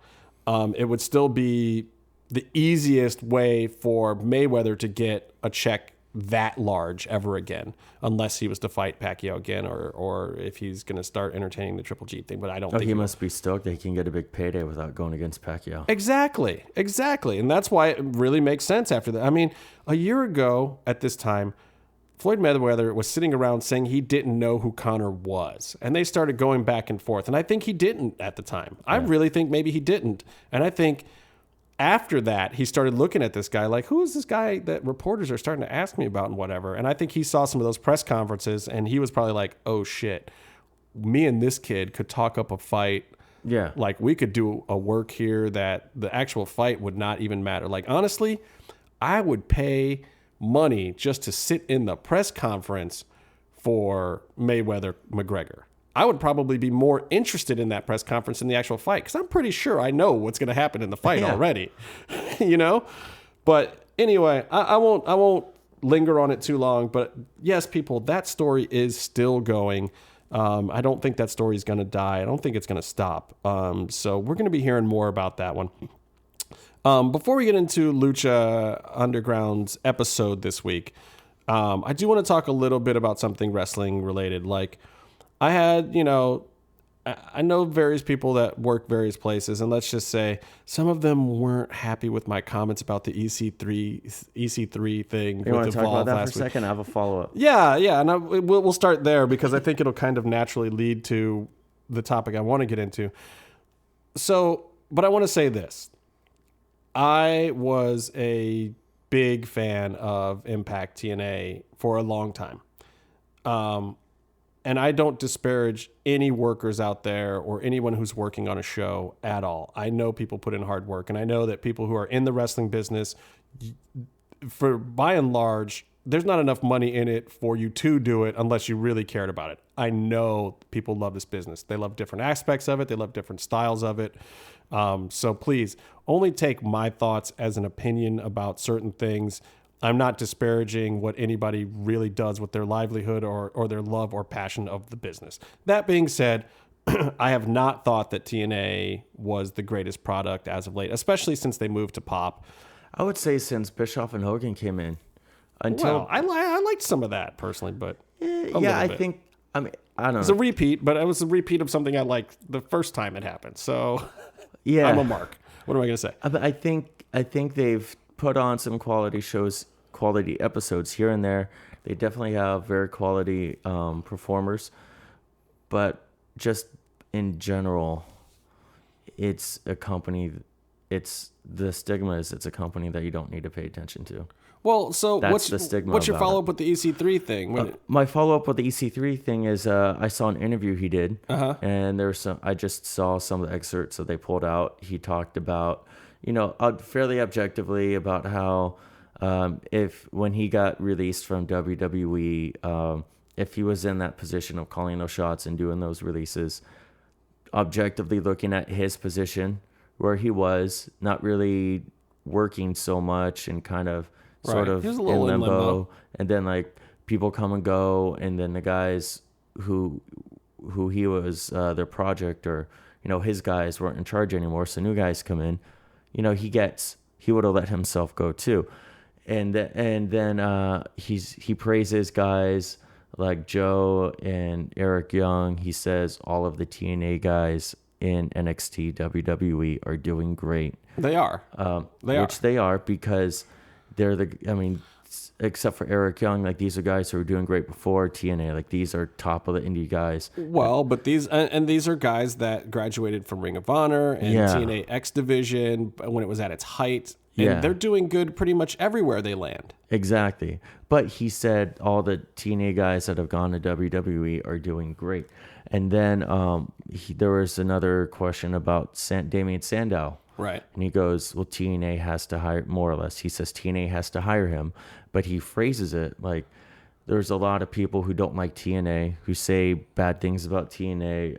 B: It would still be the easiest way for Mayweather to get a check that large ever again, unless he was to fight Pacquiao again, or if he's going to start entertaining the Triple G thing. But I don't think
A: he must be stoked that he can get a big payday without going against Pacquiao.
B: Exactly. And that's why it really makes sense after that. I mean, a year ago at this time, Floyd Mayweather was sitting around saying he didn't know who Conor was. And they started going back and forth. And I think he didn't at the time. I really think maybe he didn't. And I think after that, he started looking at this guy like, who is this guy that reporters are starting to ask me about and whatever? And I think he saw some of those press conferences and he was probably like, oh shit, me and this kid could talk up a fight.
A: Yeah.
B: Like we could do a work here that the actual fight would not even matter. Like, honestly, I would pay money just to sit in the press conference for Mayweather McGregor. I would probably be more interested in that press conference than the actual fight, because I'm pretty sure I know what's going to happen in the fight already. But anyway, I won't linger on it too long. But yes, people, that story is still going. I don't think that story is going to die. I don't think it's going to stop. So we're going to be hearing more about that one. Before we get into Lucha Underground's episode this week, I do want to talk a little bit about something wrestling related. Like, I had, I know various people that work various places, and let's just say some of them weren't happy with my comments about the EC3 thing.
A: You want to talk about that for a second? I have a follow-up.
B: Yeah, and we'll start there because I think it'll kind of naturally lead to the topic I want to get into. So, but I want to say this. I was a big fan of Impact TNA for a long time. And I don't disparage any workers out there or anyone who's working on a show at all. I know people put in hard work, and I know that people who are in the wrestling business, for by and large, there's not enough money in it for you to do it unless you really cared about it. I know people love this business. They love different aspects of it. They love different styles of it. So please only take my thoughts as an opinion about certain things. I'm not disparaging what anybody really does with their livelihood or their love or passion of the business. That being said, I have not thought that TNA was the greatest product as of late, especially since they moved to pop.
A: I would say since Bischoff and Hogan came in.
B: Well, I liked some of that personally, but
A: I think I mean, I don't
B: It's
A: know.
B: a repeat, but it was a repeat of something I liked the first time it happened. So
A: Yeah,
B: I'm a mark. What am I going to say?
A: But I think they've put on some quality shows, quality episodes here and there. They definitely have very quality performers, but just in general, it's a company. It's the stigma is it's a company that you don't need to pay attention to.
B: Well, so
A: That's the stigma
B: what's your
A: about
B: follow
A: it.
B: up with the EC3 thing?
A: My follow up with the EC3 thing is I saw an interview he did, and there's some. I just saw some of the excerpts that they pulled out. He talked about, fairly objectively about how if when he got released from WWE, if he was in that position of calling those shots and doing those releases, objectively looking at his position where he was not really working so much and kind of sort
B: Right.
A: of
B: He was a
A: in
B: little in
A: limbo,
B: limbo.
A: and then like people come and go, and then the guys who he was their project or his guys weren't in charge anymore, so new guys come in. He would have let himself go too, and then he praises guys like Joe and Eric Young. He says all of the TNA guys in NXT WWE are doing great.
B: They are.
A: They are because they're except for Eric Young, like these are guys who were doing great before TNA. Like these are top of the indie guys.
B: Well, but these are guys that graduated from Ring of Honor and TNA X Division when it was at its height. And they're doing good pretty much everywhere they land. Exactly.
A: But he said all the TNA guys that have gone to WWE are doing great. And then there was another question about Damian Sandow.
B: Right.
A: And he goes, well, TNA has to hire, more or less. He says TNA has to hire him. But he phrases it like there's a lot of people who don't like TNA, who say bad things about TNA.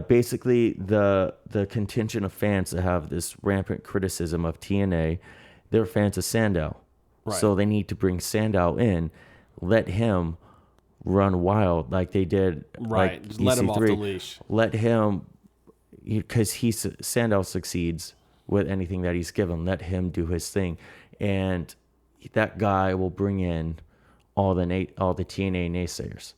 A: Basically the contingent of fans that have this rampant criticism of TNA, they're fans of Sandow.
B: Right.
A: So they need to bring Sandow in, let him run wild like they did.
B: Right.
A: Like
B: Just let him off the
A: EC3.
B: leash.
A: Let him, because Sandow succeeds with anything that he's given. Let him do his thing, and that guy will bring in all the TNA naysayers.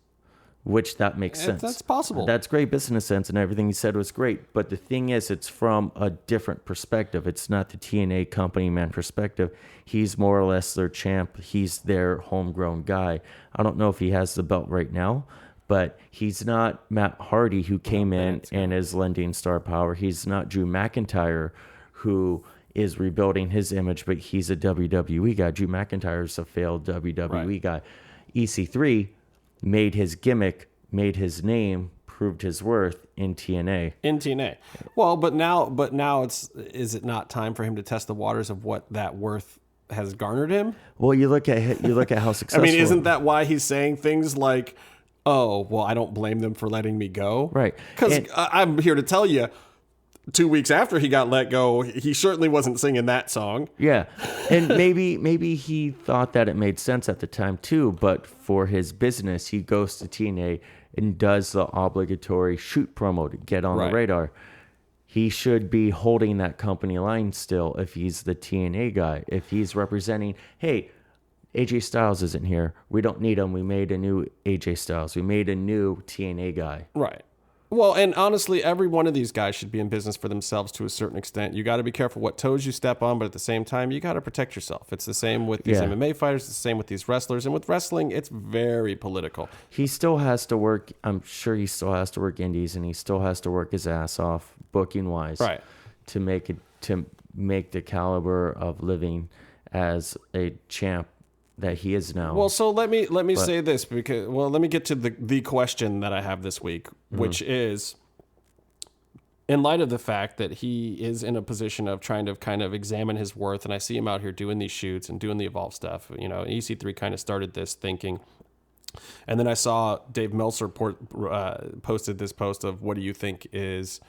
A: Which that makes sense.
B: That's possible.
A: That's great business sense, and everything he said was great. But the thing is, it's from a different perspective. It's not the TNA company man perspective. He's more or less their champ. He's their homegrown guy. I don't know if he has the belt right now, but he's not Matt Hardy, who came in and is lending star power. He's not Drew McIntyre, who is rebuilding his image, but he's a WWE guy. Drew McIntyre's a failed WWE guy. EC3 made his gimmick, made his name, proved his worth in TNA.
B: Well, but now is it not time for him to test the waters of what that worth has garnered him?
A: Well, you look at how successful.
B: I mean, isn't that why he's saying things like, "Oh, well, I don't blame them for letting me go"?
A: Right.
B: Because I'm here to tell you, 2 weeks after he got let go, he certainly wasn't singing that song.
A: Yeah. And maybe he thought that it made sense at the time too, but for his business, he goes to TNA and does the obligatory shoot promo to get on the radar. He should be holding that company line still if he's the TNA guy. If he's representing, hey, AJ Styles isn't here. We don't need him. We made a new AJ Styles. We made a new TNA guy.
B: Right. Well, and honestly, every one of these guys should be in business for themselves to a certain extent. You got to be careful what toes you step on, but at the same time, you got to protect yourself. It's the same with these MMA fighters. It's the same with these wrestlers. And with wrestling, it's very political.
A: He still has to work. I'm sure he still has to work indies, and he still has to work his ass off booking wise,
B: right,
A: to make the caliber of living as a champ that he is now.
B: Well, so let me say this, because let me get to the question that I have this week, which is, in light of the fact that he is in a position of trying to kind of examine his worth, and I see him out here doing these shoots and doing the Evolve stuff. EC3 kind of started this thinking, and then I saw Dave Meltzer posted this post of, what do you think is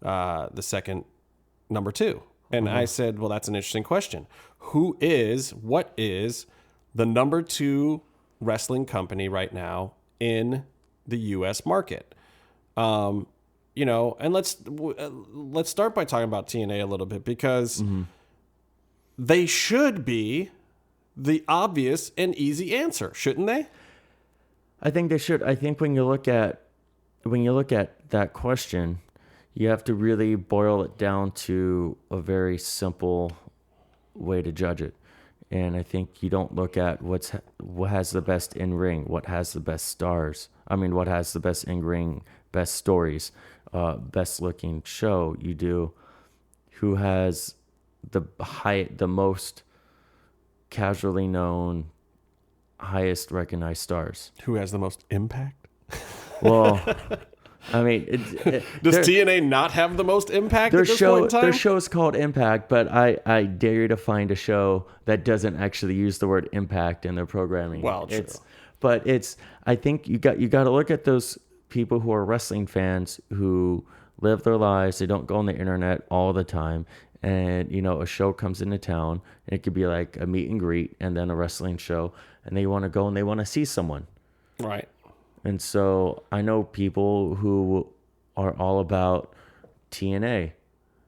B: the second number 2? And I said, well, that's an interesting question. What is the number 2 wrestling company right now in the U.S. market? And let's start by talking about TNA a little bit, because they should be the obvious and easy answer, shouldn't they?
A: I think they should. I think when you look at that question, you have to really boil it down to a very simple way to judge it. And I think you don't look at what has the best in ring, what has the best stars. I mean, what has the best in ring, best stories, best looking show. You do who has the most casually known, highest recognized stars.
B: Who has the most impact?
A: Well, I mean,
B: does TNA not have the most impact at this point in time?
A: Their show's called Impact, but I dare you to find a show that doesn't actually use the word impact in their programming.
B: Well, true.
A: I think you got to look at those people who are wrestling fans who live their lives. They don't go on the internet all the time. And, a show comes into town, and it could be like a meet and greet and then a wrestling show, and they want to go and they want to see someone.
B: Right.
A: And so I know people who are all about TNA.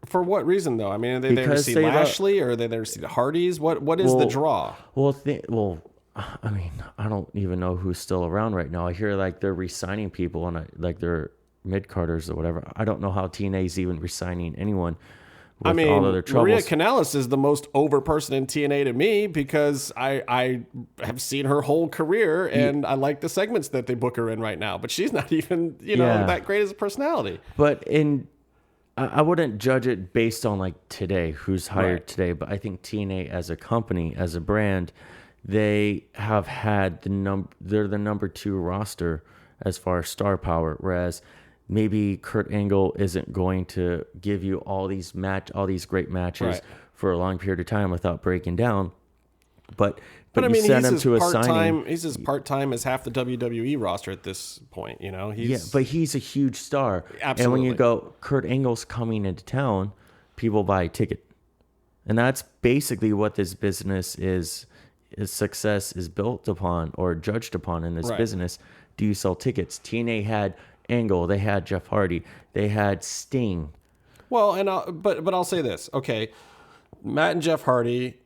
B: For what reason, though? I mean, are they there to see Lashley, or are they there to see the Hardys? What is the draw?
A: I mean, I don't even know who's still around right now. I hear like they're re-signing people, and like they're mid-carders or whatever. I don't know how TNA's even re-signing anyone.
B: I mean, Maria Kanellis is the most over person in TNA to me, because I have seen her whole career, and I like the segments that they book her in right now. But she's not even, that great as a personality.
A: But I wouldn't judge it based on like today, who's hired today. But I think TNA as a company, as a brand, they have had they're the number 2 roster as far as star power, whereas maybe Kurt Angle isn't going to give you all these great matches for a long period of time without breaking down. But
B: I mean,
A: send him to a signing.
B: He's as part-time as half the WWE roster at this point,
A: But he's a huge star.
B: Absolutely.
A: And when you go, Kurt Angle's coming into town, people buy a ticket. And that's basically what this business is. His success is built upon or judged upon in this business. Do you sell tickets? TNA had Angle, they had Jeff Hardy, they had Sting.
B: Well, and but I'll say this, okay, Matt and Jeff Hardy,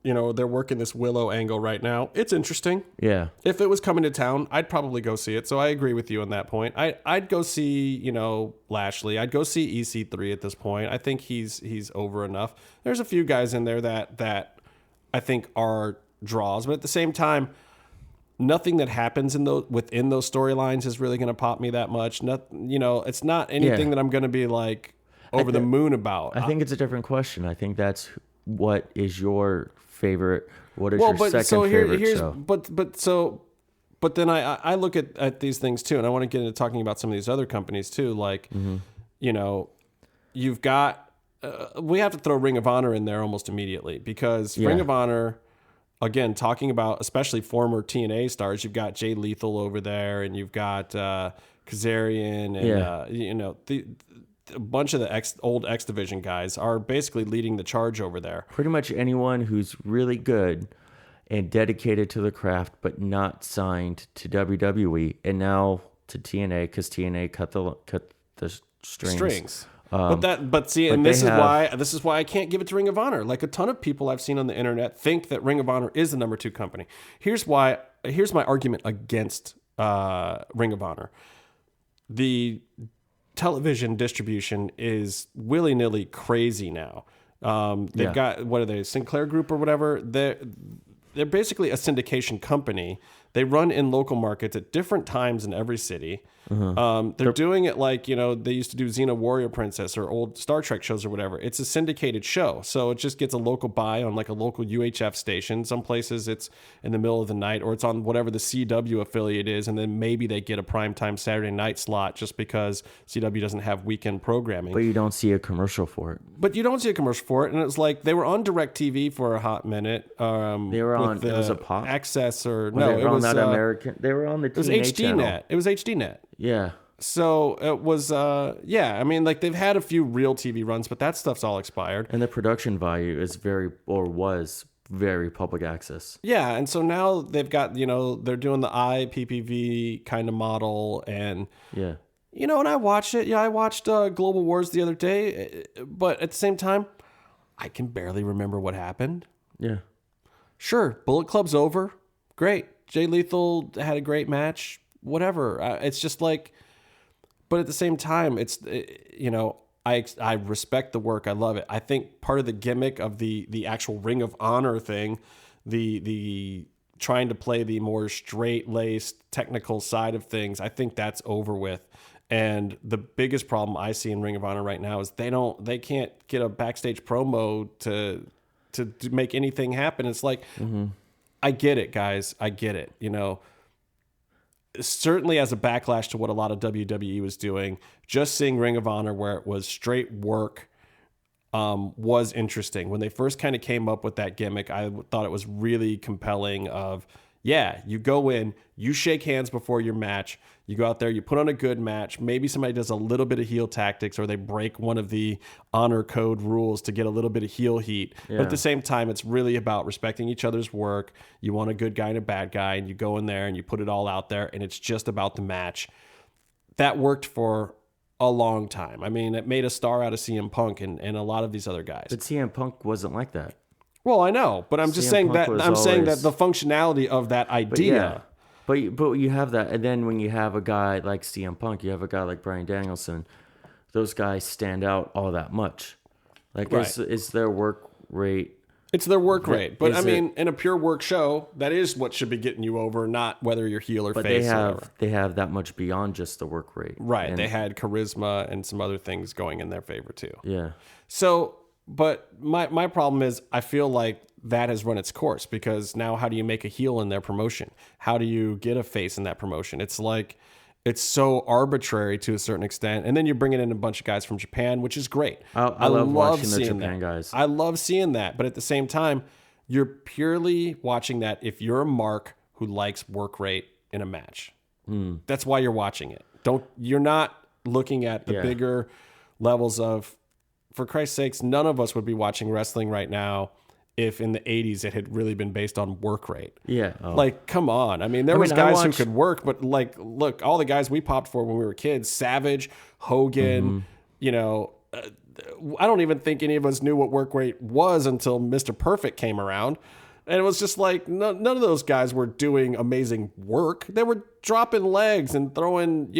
B: they're working this Willow angle right now. It's interesting.
A: Yeah.
B: If it was coming to town, I'd probably go see it. So I agree with you on that point. I'd go see, Lashley. I'd go see EC3 at this point. I think he's over enough. There's a few guys in there that I think are draws, but at the same time, nothing that happens within those storylines is really going to pop me that much. It's not anything that I'm going to be like over the moon about.
A: I think it's a different question. I think that's what is your favorite. What is your second favorite show?
B: But then I look at these things too, and I want to get into talking about some of these other companies too. Like, you've got we have to throw Ring of Honor in there almost immediately, because Ring of Honor. Again, talking about especially former TNA stars, you've got Jay Lethal over there, and you've got Kazarian, and a bunch of the old X Division guys are basically leading the charge over there.
A: Pretty much anyone who's really good and dedicated to the craft, but not signed to WWE and now to TNA, because TNA cut the strings.
B: This is why I can't give it to Ring of Honor. Like, a ton of people I've seen on the internet think that Ring of Honor is the number 2 company. Here's my argument against Ring of Honor. The television distribution is willy-nilly crazy now. They've got, what are they, Sinclair Group or whatever? They're basically a syndication company. They run in local markets at different times in every city. They're doing it like, they used to do Xena Warrior Princess or old Star Trek shows or whatever. It's a syndicated show. So it just gets a local buy on like a local UHF station. Some places it's in the middle of the night, or it's on whatever the CW affiliate is. And then maybe they get a primetime Saturday night slot just because CW doesn't have weekend programming.
A: But you don't see a commercial for it.
B: And it's like they were on DirecTV for a hot minute.
A: They were on, it was a pop?
B: Access or
A: no, it was American. They were on the TNA
B: It was HDNet. It was HDNet.
A: Yeah.
B: So it was, I mean, like, they've had a few real TV runs, but that stuff's all expired.
A: And the production value is was very public access.
B: Yeah, and so now they've got, they're doing the IPPV kind of model, and and I watched it. Yeah, I watched Global Wars the other day, but at the same time, I can barely remember what happened.
A: Yeah.
B: Sure, Bullet Club's over. Great. Jay Lethal had a great match. whatever. It's just like, but at the same time, it's, I respect the work. I love it. I think part of the gimmick of the actual Ring of Honor thing, the trying to play the more straight-laced technical side of things, I think that's over with. And the biggest problem I see in Ring of Honor right now is they can't get a backstage promo to make anything happen. It's like, I get it, guys. I get it. Certainly as a backlash to what a lot of WWE was doing, just seeing Ring of Honor where it was straight work was interesting. When they first kind of came up with that gimmick, I thought it was really compelling of, you go in, you shake hands before your match, you go out there, you put on a good match, maybe somebody does a little bit of heel tactics or they break one of the honor code rules to get a little bit of heel heat. Yeah. But at the same time, it's really about respecting each other's work. You want a good guy and a bad guy, and you go in there and you put it all out there, and it's just about the match. That worked for a long time. I mean, it made a star out of CM Punk and a lot of these other guys.
A: But CM Punk wasn't like that.
B: Well, I know, but I'm just saying that saying that the functionality of that idea.
A: But you have that, and then when you have a guy like CM Punk, you have a guy like Bryan Danielson. Those guys stand out all that much. Like, right. is their work rate?
B: It's their work rate, but I mean, in a pure work show, that is what should be getting you over, not whether you're heel or face.
A: But they have that much beyond just the work rate,
B: right? And they had charisma and some other things going in their favor too.
A: Yeah.
B: So. But my problem is I feel like that has run its course, because now how do you make a heel in their promotion? How do you get a face in that promotion? It's like, it's so arbitrary to a certain extent. And then you're bringing in a bunch of guys from Japan, which is great.
A: I love watching the Japan guys.
B: I love seeing that. But at the same time, you're purely watching that if you're a mark who likes work rate in a match. That's why you're watching it. You're not looking at the bigger levels of, for Christ's sakes, none of us would be watching wrestling right now if in the 80s it had really been based on work rate.
A: Yeah. Oh.
B: Like, come on. I mean, there was guys who could work, but like, look, all the guys we popped for when we were kids, Savage, Hogan, I don't even think any of us knew what work rate was until Mr. Perfect came around. And it was just like, none of those guys were doing amazing work. They were dropping legs and throwing,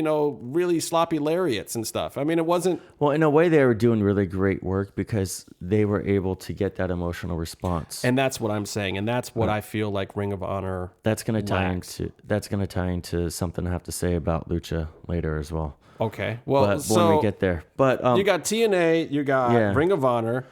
B: really sloppy lariats and stuff. I mean, it wasn't...
A: Well, in a way, they were doing really great work because they were able to get that emotional response.
B: And that's what I'm saying. And that's what I feel like Ring of Honor
A: That's going to tie into something I have to say about Lucha later as well.
B: Okay. Well,
A: when we get there. But
B: you got TNA, you got Ring of Honor.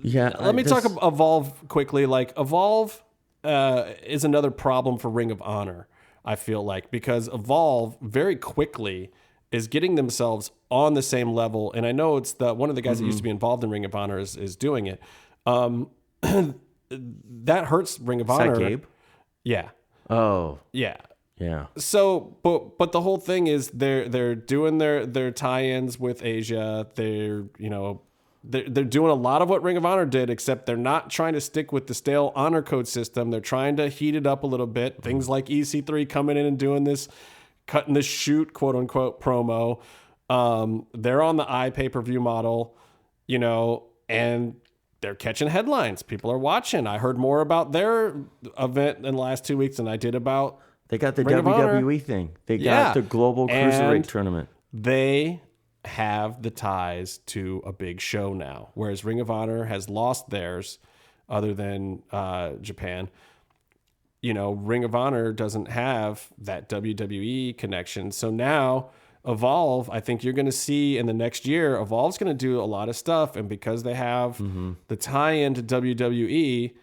B: Let me talk about Evolve quickly. Like, Evolve is another problem for Ring of Honor, I feel like, because Evolve very quickly is getting themselves on the same level. And I know it's one of the guys that used to be involved in Ring of Honor is doing it. That hurts Ring of Honor.
A: Is that Gabe?
B: Yeah.
A: Oh.
B: Yeah.
A: Yeah.
B: So, but the whole thing is they're doing their tie-ins with Asia. They're doing a lot of what Ring of Honor did, except they're not trying to stick with the stale honor code system. They're trying to heat it up a little bit. Things like EC3 coming in and doing this, cutting the shoot, quote unquote, promo. They're on the pay-per-view model, and they're catching headlines. People are watching. I heard more about their event in the last 2 weeks than I did about
A: They got the
B: Ring of Honor.
A: WWE thing. They got the Global Cruiserweight Tournament.
B: They have the ties to a big show now, whereas Ring of Honor has lost theirs, other than Japan. Ring of Honor doesn't have that WWE connection. So now Evolve, I think you're going to see in the next year, Evolve's going to do a lot of stuff. And because they have the tie-in to WWE,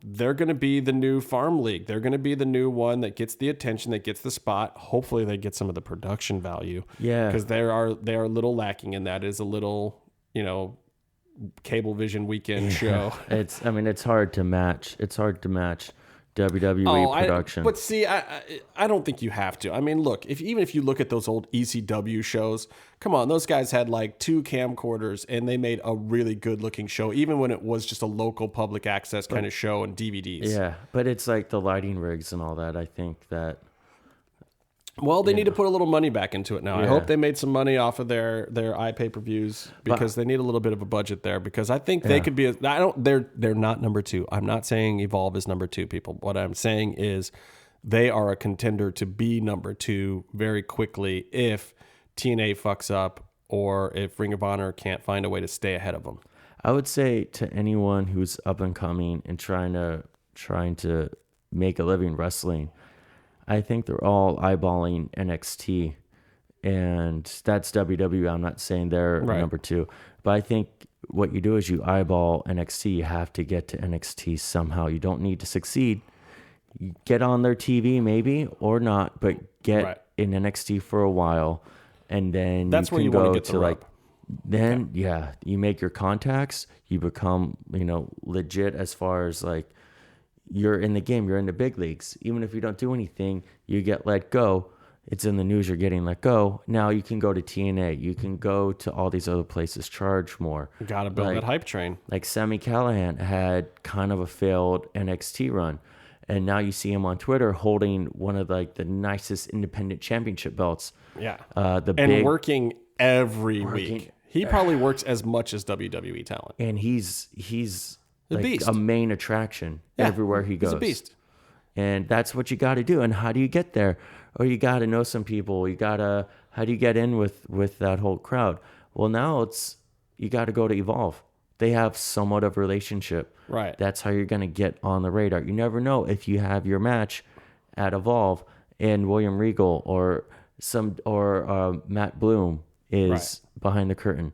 B: they're going to be the new farm league. They're going to be the new one that gets the attention, that gets the spot. Hopefully they get some of the production value.
A: Yeah.
B: Because they are a little lacking, and that is a little, Cablevision weekend show.
A: It's hard to match. It's hard to match WWE production.
B: But see, I don't think you have to. I mean, look, even if you look at those old ECW shows, come on, those guys had like 2 camcorders and they made a really good looking show, even when it was just a local public access kind of show and DVDs.
A: Yeah, but it's like the lighting rigs and all that. I think that...
B: Well, they need to put a little money back into it now. Yeah. I hope they made some money off of their pay-per-views, because they need a little bit of a budget there, because I think they could be they're not number 2. I'm not saying Evolve is number 2, people. What I'm saying is they are a contender to be number 2 very quickly if TNA fucks up or if Ring of Honor can't find a way to stay ahead of them.
A: I would say to anyone who's up and coming and trying to make a living wrestling, I think they're all eyeballing NXT, and that's WWE. I'm not saying they're number 2, but I think what you do is you eyeball NXT. You have to get to NXT somehow. You don't need to succeed. You get on their TV maybe or not, but get in NXT for a while, and then
B: that's
A: you
B: where
A: can
B: you
A: go
B: want to get
A: to
B: the
A: like.
B: rub.
A: Then you make your contacts. You become legit as far as like you're in the game. You're in the big leagues. Even if you don't do anything, you get let go. It's in the news you're getting let go. Now you can go to TNA. You can go to all these other places, charge more.
B: You got to build that hype train.
A: Like Sami Callihan had kind of a failed NXT run. And now you see him on Twitter holding one of like the nicest independent championship belts.
B: Yeah.
A: Working
B: every week. He probably works as much as WWE talent.
A: And he's
B: a
A: like
B: beast.
A: a main attraction everywhere he goes.
B: He's a beast.
A: And that's what you got to do. And how do you get there? Or you got to know some people. How do you get in with that whole crowd? Well, now you got to go to Evolve. They have somewhat of a relationship.
B: Right.
A: That's how you're going to get on the radar. You never know if you have your match at Evolve and William Regal or Matt Bloom is behind the curtain.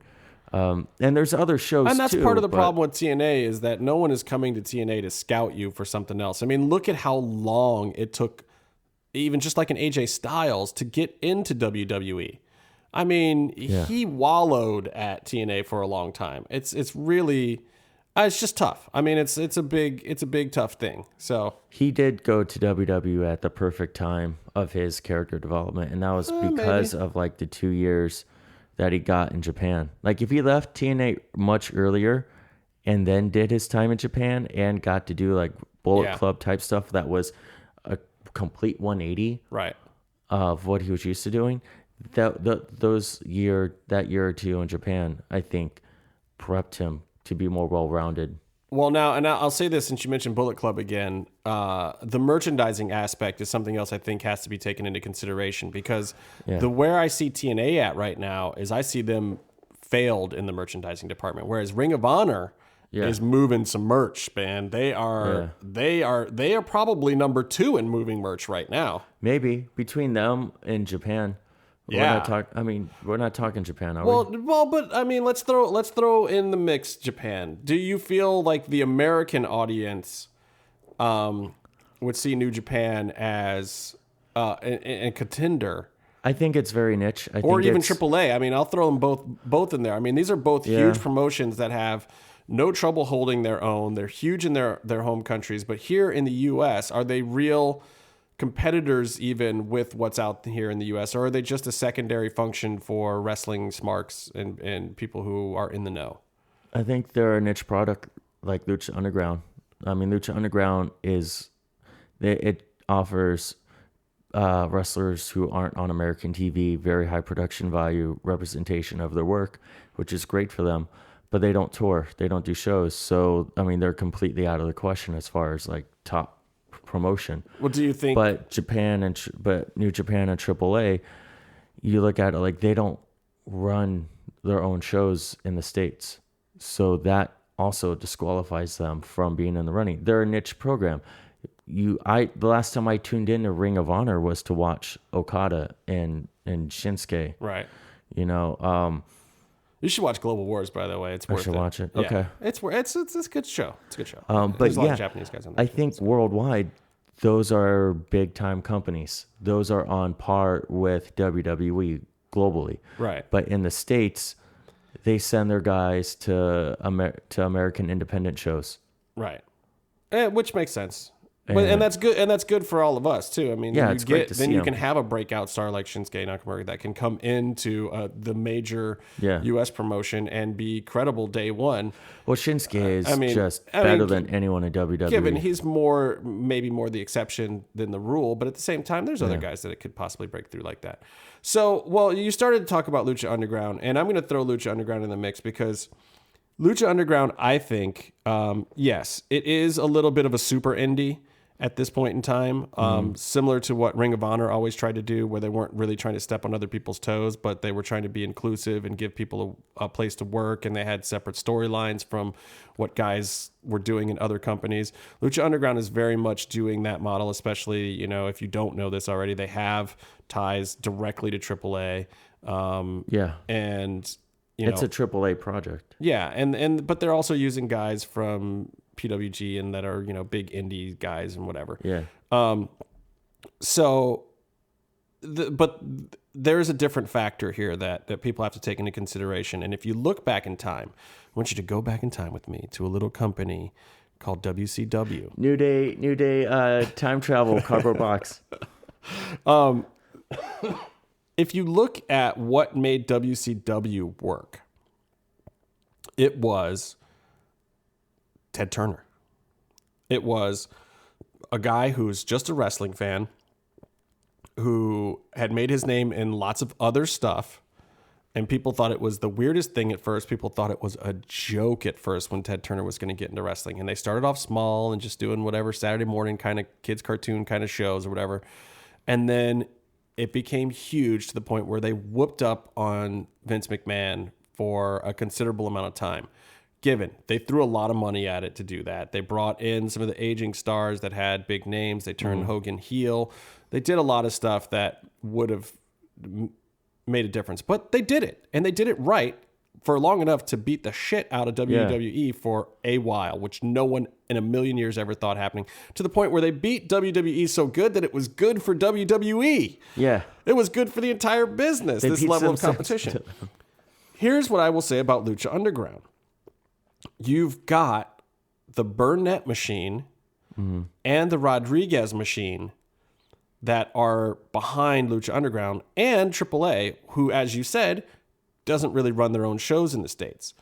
A: And there's other shows
B: and that's
A: too,
B: part of the problem with TNA is that no one is coming to TNA to scout you for something else. I mean, look at how long it took even just like an AJ Styles to get into WWE. I mean, he wallowed at TNA for a long time. It's really it's just tough. I mean, it's a big tough thing. So
A: he did go to WWE at the perfect time of his character development, and that was because of like the 2 years that he got in Japan. Like if he left TNA much earlier and then did his time in Japan and got to do like Bullet Club type stuff, that was a complete 180 of what he was used to doing. That year or two in Japan, I think, prepped him to be more well-rounded.
B: Well, now, and I'll say this since you mentioned Bullet Club again, the merchandising aspect is something else I think has to be taken into consideration because where I see TNA at right now is I see them failed in the merchandising department, whereas Ring of Honor is moving some merch, man. They are probably number 2 in moving merch right now.
A: Maybe between them and Japan. We're not talking Japan, are we?
B: Well, but I mean, let's throw in the mix Japan. Do you feel like the American audience would see New Japan as a contender?
A: I think it's very niche.
B: Or even AAA. I mean, I'll throw them both in there. I mean, these are both huge promotions that have no trouble holding their own. They're huge in their home countries, but here in the U.S., are they real competitors even with what's out here in the U.S., or are they just a secondary function for wrestling smarks and people who are in the know?
A: I think they're a niche product like Lucha Underground. I mean, Lucha Underground it offers wrestlers who aren't on American TV very high production value representation of their work, which is great for them. But they don't tour, they don't do shows, so I mean they're completely out of the question as far as like top promotion.
B: What do you think?
A: But New Japan and AAA, you look at it like they don't run their own shows in the States, so that also disqualifies them from being in the running. They're a niche program. The last time I tuned in to Ring of Honor was to watch Okada and Shinsuke.
B: Right.
A: You
B: should watch Global Wars, by the way. It's worth it.
A: I should watch it. Okay.
B: It's a good show. It's a good show.
A: But
B: there's a lot of Japanese guys on there.
A: I think worldwide, those are big time companies. Those are on par with WWE globally.
B: Right.
A: But in the States, they send their guys to American independent shows.
B: Right. Which makes sense. And that's good, and that's good for all of us too. I mean,
A: it's great to see
B: you
A: him.
B: can have a breakout star like Shinsuke Nakamura that can come into the major U.S. promotion and be credible day one.
A: Well, Shinsuke is better than anyone in WWE.
B: Given he's maybe more the exception than the rule, but at the same time, there's other guys that it could possibly break through like that. So, you started to talk about Lucha Underground, and I'm going to throw Lucha Underground in the mix because Lucha Underground, I think, yes, it is a little bit of a super indie. at this point in time, similar to what Ring of Honor always tried to do, where they weren't really trying to step on other people's toes, but they were trying to be inclusive and give people a place to work, and they had separate storylines from what guys were doing in other companies. Lucha Underground is very much doing that model, especially, you know, if you don't know this already, they have ties directly to AAA. And
A: it's a AAA project.
B: Yeah, but they're also using guys from PWG and that are, you know, big indie guys and whatever.
A: Yeah.
B: But there's a different factor here that people have to take into consideration. And if you look back in time, I want you to go back in time with me to a little company called WCW.
A: New Day, time travel, cardboard box.
B: If you look at what made WCW work, it was Ted Turner. It was a guy who's just a wrestling fan who had made his name in lots of other stuff, and people thought it was the weirdest thing at first. People thought it was a joke at first when Ted Turner was going to get into wrestling, and they started off small and just doing whatever Saturday morning kind of kids cartoon kind of shows or whatever, and then it became huge to the point where they whooped up on Vince McMahon for a considerable amount of time. Given they threw a lot of money at it to do that. They brought in some of the aging stars that had big names. They turned Hogan heel. They did a lot of stuff that would have made a difference, but they did it, and they did it right for long enough to beat the shit out of WWE for a while, which no one in a million years ever thought happening, to the point where they beat WWE so good that it was good for WWE.
A: Yeah.
B: It was good for the entire business, this level of competition. Here's what I will say about Lucha Underground. You've got the Burnett machine and the Rodriguez machine that are behind Lucha Underground, and AAA, who, as you said, doesn't really run their own shows in the States.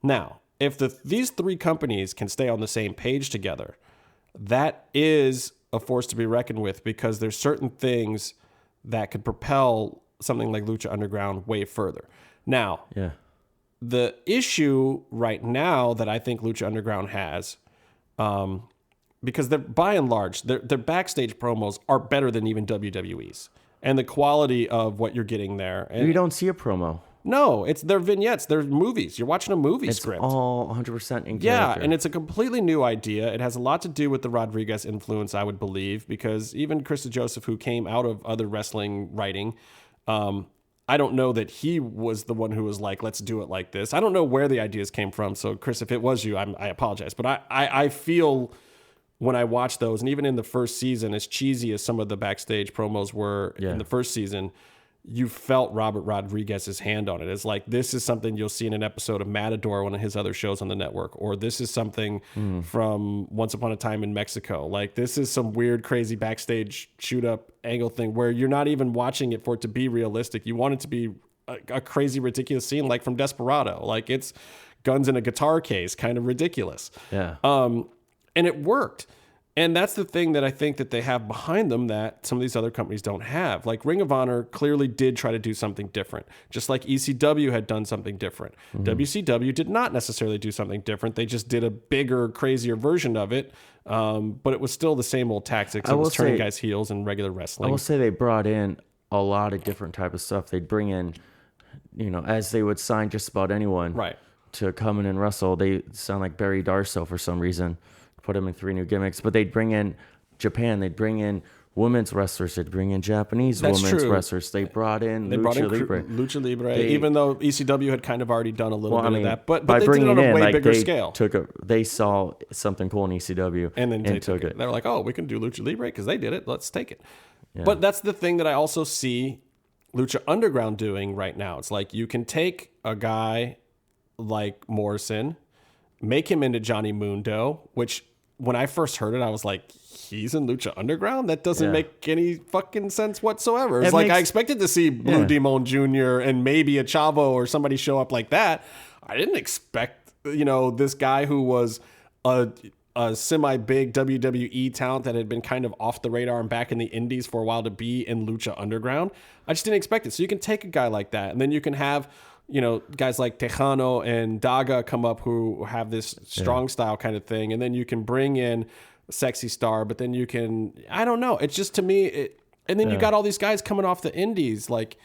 B: Now, if these three companies can stay on the same page together, that is a force to be reckoned with, because there's certain things that could propel something like Lucha Underground way further. Now, the issue right now that I think Lucha Underground has, because they're by and large, their backstage promos are better than even WWE's, and the quality of what you're getting there. And
A: you don't see a promo.
B: No, it's their vignettes. They're movies. You're watching a movie script.
A: It's all 100% in character.
B: Yeah, and it's a completely new idea. It has a lot to do with the Rodriguez influence, I would believe, because even Krista Joseph, who came out of other wrestling writing, I don't know that he was the one who was like, let's do it like this. I don't know where the ideas came from. So, Chris, if it was you, I apologize. But I feel when I watch those, and even in the first season, as cheesy as some of the backstage promos were in the first season, you felt Robert Rodriguez's hand on it. It's like, this is something you'll see in an episode of Matador, one of his other shows on the network, or this is something from Once Upon a Time in Mexico. Like, this is some weird, crazy backstage shoot up angle thing where you're not even watching it for it to be realistic. You want it to be a crazy, ridiculous scene, like from Desperado. Like, it's guns in a guitar case, kind of ridiculous.
A: Yeah.
B: And it worked. And that's the thing that I think that they have behind them that some of these other companies don't have. Like Ring of Honor clearly did try to do something different, just like ECW had done something different. WCW did not necessarily do something different. They just did a bigger, crazier version of it. But it was still the same old tactics. It was turning guys heels in regular wrestling.
A: I will say they brought in a lot of different type of stuff. They'd bring in, as they would sign just about anyone to come in and wrestle. They sound like Barry Darsow for some reason. Put him in 3 new gimmicks, but they'd bring in Japan, they'd bring in women's wrestlers, they'd bring in Japanese women's wrestlers. They brought in Lucha Libre.
B: Even though ECW had kind of already done a little bit of that, but
A: by
B: they
A: bringing
B: did it on a way bigger
A: they
B: scale.
A: They saw something cool in ECW
B: and then they took it. They were like, oh, we can do Lucha Libre because they did it. Let's take it.
A: Yeah.
B: But that's the thing that I also see Lucha Underground doing right now. It's like you can take a guy like Morrison, make him into Johnny Mundo, which when I first heard it, I was like, he's in Lucha Underground? That doesn't make any fucking sense whatsoever. It's I expected to see Blue Demon Jr. and maybe a Chavo or somebody show up like that. I didn't expect, this guy who was a semi-big WWE talent that had been kind of off the radar and back in the indies for a while to be in Lucha Underground. I just didn't expect it. So you can take a guy like that, and then you can have guys like Tejano and Daga come up who have this strong style kind of thing. And then you can bring in sexy star, but then you can, I don't know. It's just, to me, and then you got all these guys coming off the indies, like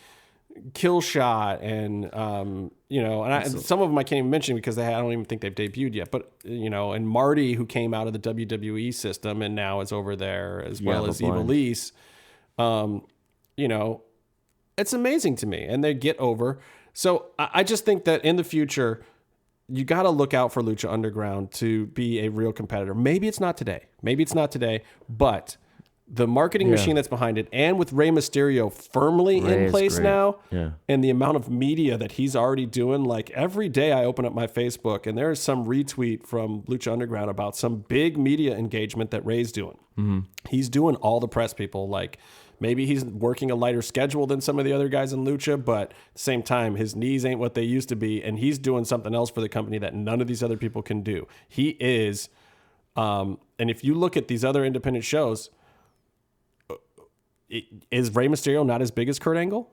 B: Killshot and, and some of them I can't even mention because I don't even think they've debuted yet, but, and Marty, who came out of the WWE system and now is over there, as well as Ivelisse. It's amazing to me, and they get over. So I just think that in the future, you got to look out for Lucha Underground to be a real competitor. Maybe it's not today. But the marketing machine that's behind it, and with Rey Mysterio firmly in place now, and the amount of media that he's already doing, like every day I open up my Facebook and there is some retweet from Lucha Underground about some big media engagement that Rey's doing. Mm-hmm. He's doing all the press people, like maybe he's working a lighter schedule than some of the other guys in Lucha, but at the same time, his knees ain't what they used to be, and he's doing something else for the company that none of these other people can do. He is, and if you look at these other independent shows, is Rey Mysterio not as big as Kurt Angle?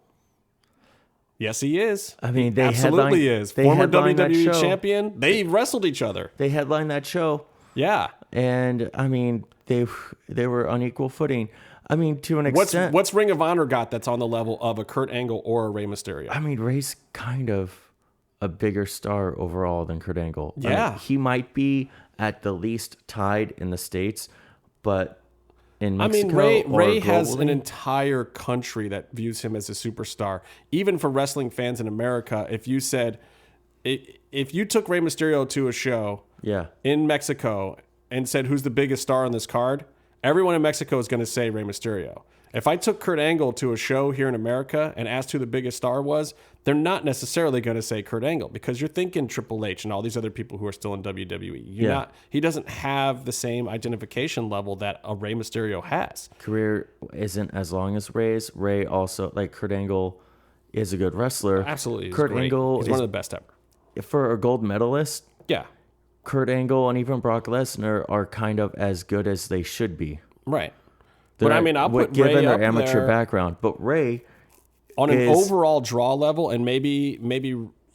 B: Yes, he is.
A: I mean, they
B: absolutely is. Former WWE champion. They wrestled each other.
A: They headlined that show.
B: Yeah.
A: And, I mean, they were on equal footing. I mean, to an extent.
B: What's Ring of Honor got that's on the level of a Kurt Angle or a Rey Mysterio?
A: I mean, Rey's kind of a bigger star overall than Kurt Angle.
B: Yeah.
A: I mean, he might be at the least tied in the States, but in Mexico,
B: Rey has an entire country that views him as a superstar. Even for wrestling fans in America, if you took Rey Mysterio to a show in Mexico and said, who's the biggest star on this card? Everyone in Mexico is going to say Rey Mysterio. If I took Kurt Angle to a show here in America and asked who the biggest star was, they're not necessarily going to say Kurt Angle, because you're thinking Triple H and all these other people who are still in WWE. He doesn't have the same identification level that a Rey Mysterio has.
A: Career isn't as long as Rey's. Rey also, like Kurt Angle, is a good wrestler.
B: Absolutely.
A: Kurt Angle
B: is one of the best ever.
A: For a gold medalist,
B: yeah.
A: Kurt Angle and even Brock Lesnar are kind of as good as they should be.
B: Right. But I mean, I'll put Rey
A: given
B: up
A: their amateur
B: there
A: background. But Rey
B: on an overall draw level, and maybe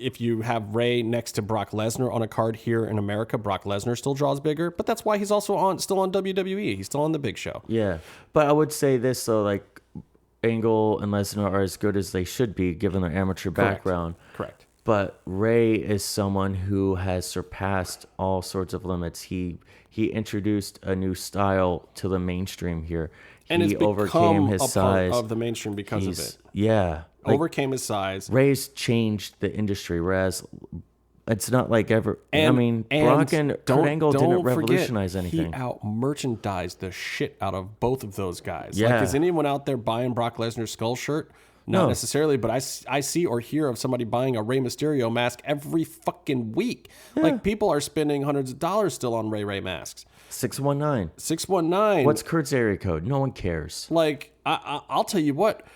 B: if you have Rey next to Brock Lesnar on a card here in America, Brock Lesnar still draws bigger. But that's why he's also still on WWE. He's still on the big show.
A: Yeah. But I would say this, though, like Angle and Lesnar are as good as they should be given their amateur background.
B: Correct.
A: But Rey is someone who has surpassed all sorts of limits. He introduced a new style to the mainstream here.
B: And
A: he overcame his size
B: of the mainstream because of it.
A: Yeah.
B: Overcame his size.
A: Rey's changed the industry, whereas it's not like ever. Brock and Kurt Angle didn't revolutionize anything.
B: He out-merchandised the shit out of both of those guys.
A: Yeah.
B: Like, is anyone out there buying Brock Lesnar's skull shirt? Not necessarily, but I see or hear of somebody buying a Rey Mysterio mask every fucking week. Yeah. Like, people are spending hundreds of dollars still on Rey masks.
A: 619.
B: 619.
A: What's Kurt's area code? No one cares.
B: Like, I'll tell you what.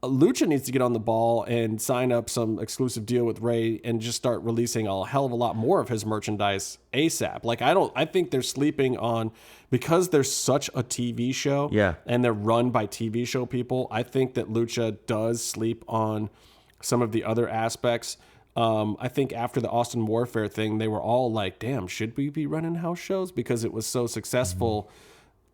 B: Lucha needs to get on the ball and sign up some exclusive deal with Rey and just start releasing a hell of a lot more of his merchandise ASAP. Like, I think they're sleeping on, because they're such a TV show and they're run by TV show people. I think that Lucha does sleep on some of the other aspects. I think after the Austin Warfare thing, they were all like, damn, should we be running house shows? Because it was so successful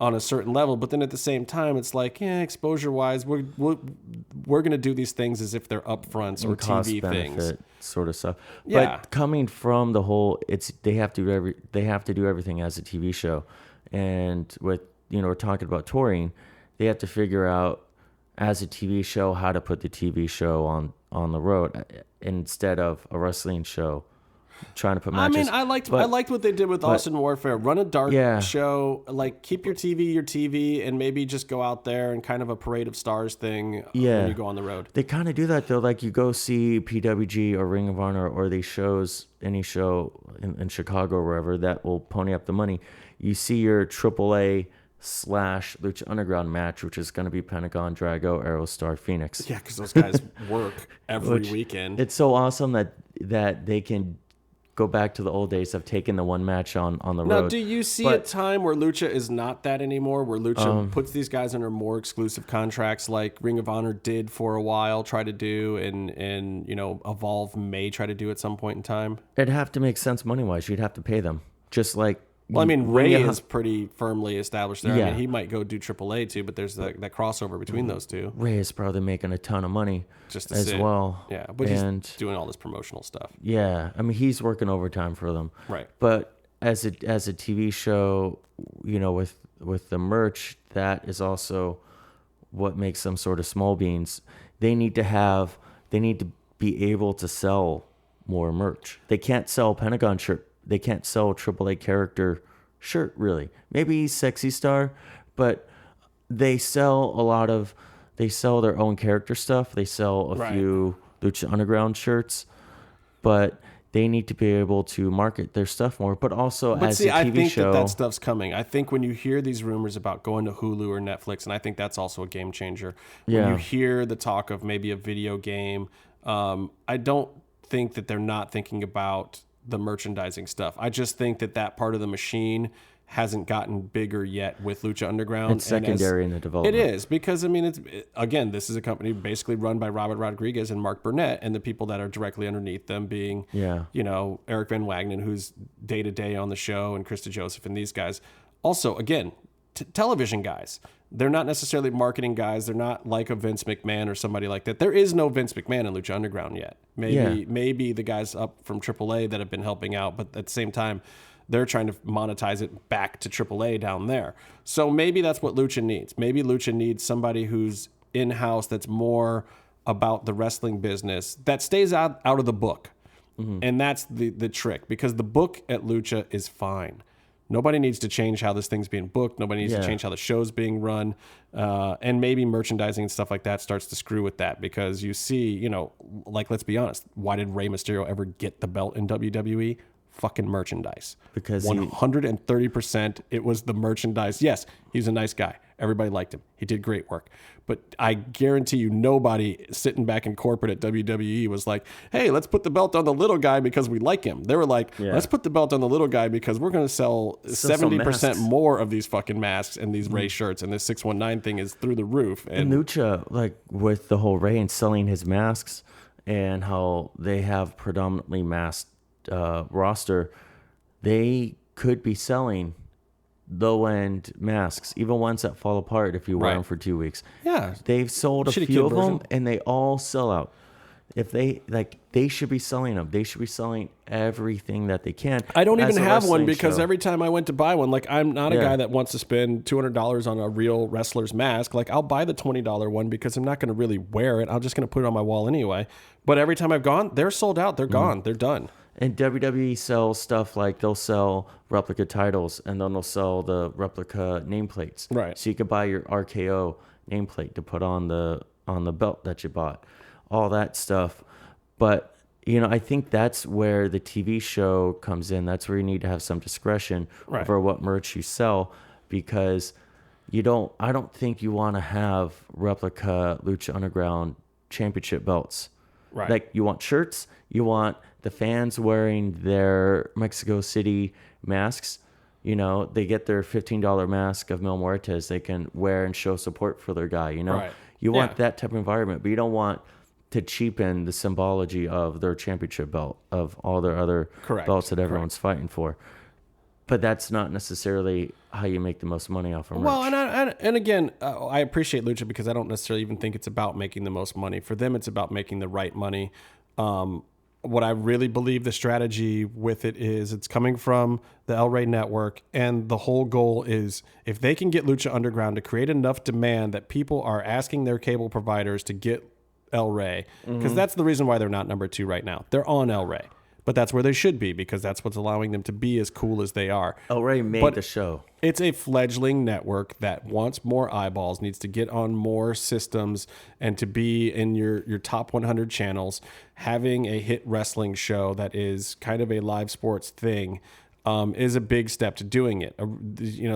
B: on a certain level. But then at the same time, it's like, exposure wise, we're going to do these things as if they're upfronts or TV things,
A: sort of stuff.
B: Yeah.
A: But coming from the whole, they have to do everything as a TV show. And with, we're talking about touring, they have to figure out as a TV show how to put the TV show on the road instead of a wrestling show. Trying to put matches.
B: I mean, I liked what they did with Austin Warfare. Run a dark show, like keep your TV, and maybe just go out there and kind of a Parade of Stars thing when you go on the road.
A: They kind of do that though. Like you go see PWG or Ring of Honor or these shows, any show in Chicago or wherever that will pony up the money. You see your AAA / Lucha Underground match, which is going to be Pentagon, Drago, Aerostar, Phoenix.
B: Yeah, because those guys work every weekend.
A: It's so awesome that they can go back to the old days of taking the one match on the road.
B: Now, do you see a time where Lucha is not that anymore, where Lucha puts these guys under more exclusive contracts like Ring of Honor did for a while, try to do, and Evolve may try to do at some point in time?
A: It'd have to make sense money-wise. You'd have to pay them. Just like
B: Well, I mean,
A: when
B: Ray
A: you
B: is pretty firmly established there. I
A: Yeah.
B: mean, he might go do AAA too, but there's that crossover between those two.
A: Ray is probably making a ton of money
B: Just to
A: as
B: sit.
A: well.
B: Yeah, but
A: and
B: he's doing all this promotional stuff.
A: yeah, I mean, he's working overtime for them.
B: Right.
A: But as a TV show, with the merch, that is also what makes them sort of small beans. They need to be able to sell more merch. They can't sell Pentagon shirt. They can't sell AAA character shirt, really. Maybe Sexy Star, but they sell their own character stuff. They sell a few Lucha Underground shirts, but they need to be able to market their stuff more. But also, as a TV
B: I think
A: show,
B: that stuff's coming. I think when you hear these rumors about going to Hulu or Netflix, and I think that's also a game changer. When you hear the talk of maybe a video game, I don't think that they're not thinking about the merchandising stuff. I just think that part of the machine hasn't gotten bigger yet with Lucha Underground.
A: It's secondary in the development.
B: It is, because, I mean, again, this is a company basically run by Robert Rodriguez and Mark Burnett, and the people that are directly underneath them being, Eric Van Wagenen, who's day-to-day on the show, and Krista Joseph and these guys. Also, again, television guys. They're not necessarily marketing guys. They're not like a Vince McMahon or somebody like that. There is no Vince McMahon in Lucha Underground yet. Maybe the guys up from AAA that have been helping out, but at the same time, they're trying to monetize it back to AAA down there. So maybe that's what Lucha needs. Maybe Lucha needs somebody who's in-house that's more about the wrestling business, that stays out of the book. Mm-hmm. And that's the trick, because the book at Lucha is fine. Nobody needs to change how this thing's being booked. Nobody needs to change how the show's being run. And maybe merchandising and stuff like that starts to screw with that, because you see, let's be honest, why did Rey Mysterio ever get the belt in WWE? Fucking merchandise.
A: Because
B: 130%, it was the merchandise. Yes, he was a nice guy. Everybody liked him. He did great work. But I guarantee you, nobody sitting back in corporate at WWE was like, hey, let's put the belt on the little guy because we like him. They were like, let's put the belt on the little guy because we're going to sell 70% more of these fucking masks and these Ray shirts, and this 619 thing is through the roof.
A: And Lucha, like with the whole Ray and selling his masks and how they have predominantly masked roster, they could be selling low-end masks, even ones that fall apart if you wear them for 2 weeks.
B: Yeah,
A: they've sold a few of them, and they all sell out. If they should be selling them. They should be selling everything that they can.
B: I don't even have one, because every time I went to buy one, I'm not a guy that wants to spend $200 on a real wrestler's mask. I'll buy the $20 one because I'm not going to really wear it. I'm just going to put it on my wall anyway. But every time I've gone, they're sold out. They're gone. They're done.
A: And WWE sells stuff like they'll sell replica titles, and then they'll sell the replica nameplates.
B: Right.
A: So you can buy your RKO nameplate to put on the belt that you bought, all that stuff. But I think that's where the TV show comes in. That's where you need to have some discretion over what merch you sell, because I don't think you want to have replica Lucha Underground championship belts.
B: Right.
A: You want shirts, you want the fans wearing their Mexico City masks. They get their $15 mask of Mil Muertes they can wear and show support for their guy. You want that type of environment, but you don't want to cheapen the symbology of their championship belt, of all their other belts that everyone's fighting for. But that's not necessarily how you make the most money off of merch.
B: Well, and again, I appreciate Lucha, because I don't necessarily even think it's about making the most money. For them, it's about making the right money. What I really believe the strategy with it is, it's coming from the El Rey Network, and the whole goal is, if they can get Lucha Underground to create enough demand that people are asking their cable providers to get El Rey, because that's the reason why they're not number 2 right now. They're on El Rey. But that's where they should be, because that's what's allowing them to be as cool as they are.
A: El Rey made the show.
B: It's a fledgling network that wants more eyeballs, needs to get on more systems, and to be in your top 100 channels. Having a hit wrestling show that is kind of a live sports thing is a big step to doing it.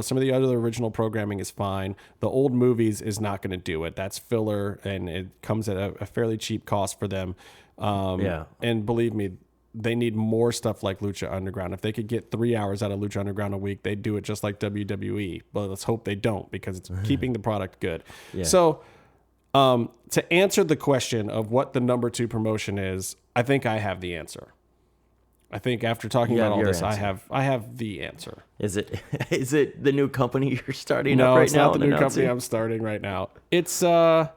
B: Some of the other original programming is fine. The old movies is not going to do it. That's filler, and it comes at a fairly cheap cost for them. And believe me, they need more stuff like Lucha Underground. If they could get 3 hours out of Lucha Underground a week, they'd do it just like WWE. But let's hope they don't, because it's keeping the product good. Yeah. So to answer the question of what the number 2 promotion is, I think I have the answer. I think after talking
A: You
B: about
A: have
B: all
A: your
B: this,
A: answer.
B: I have the answer.
A: Is it is it the new company you're starting
B: No,
A: up right
B: it's
A: now?
B: not the
A: and
B: new company
A: announcing?
B: I'm starting right now. It's NXT.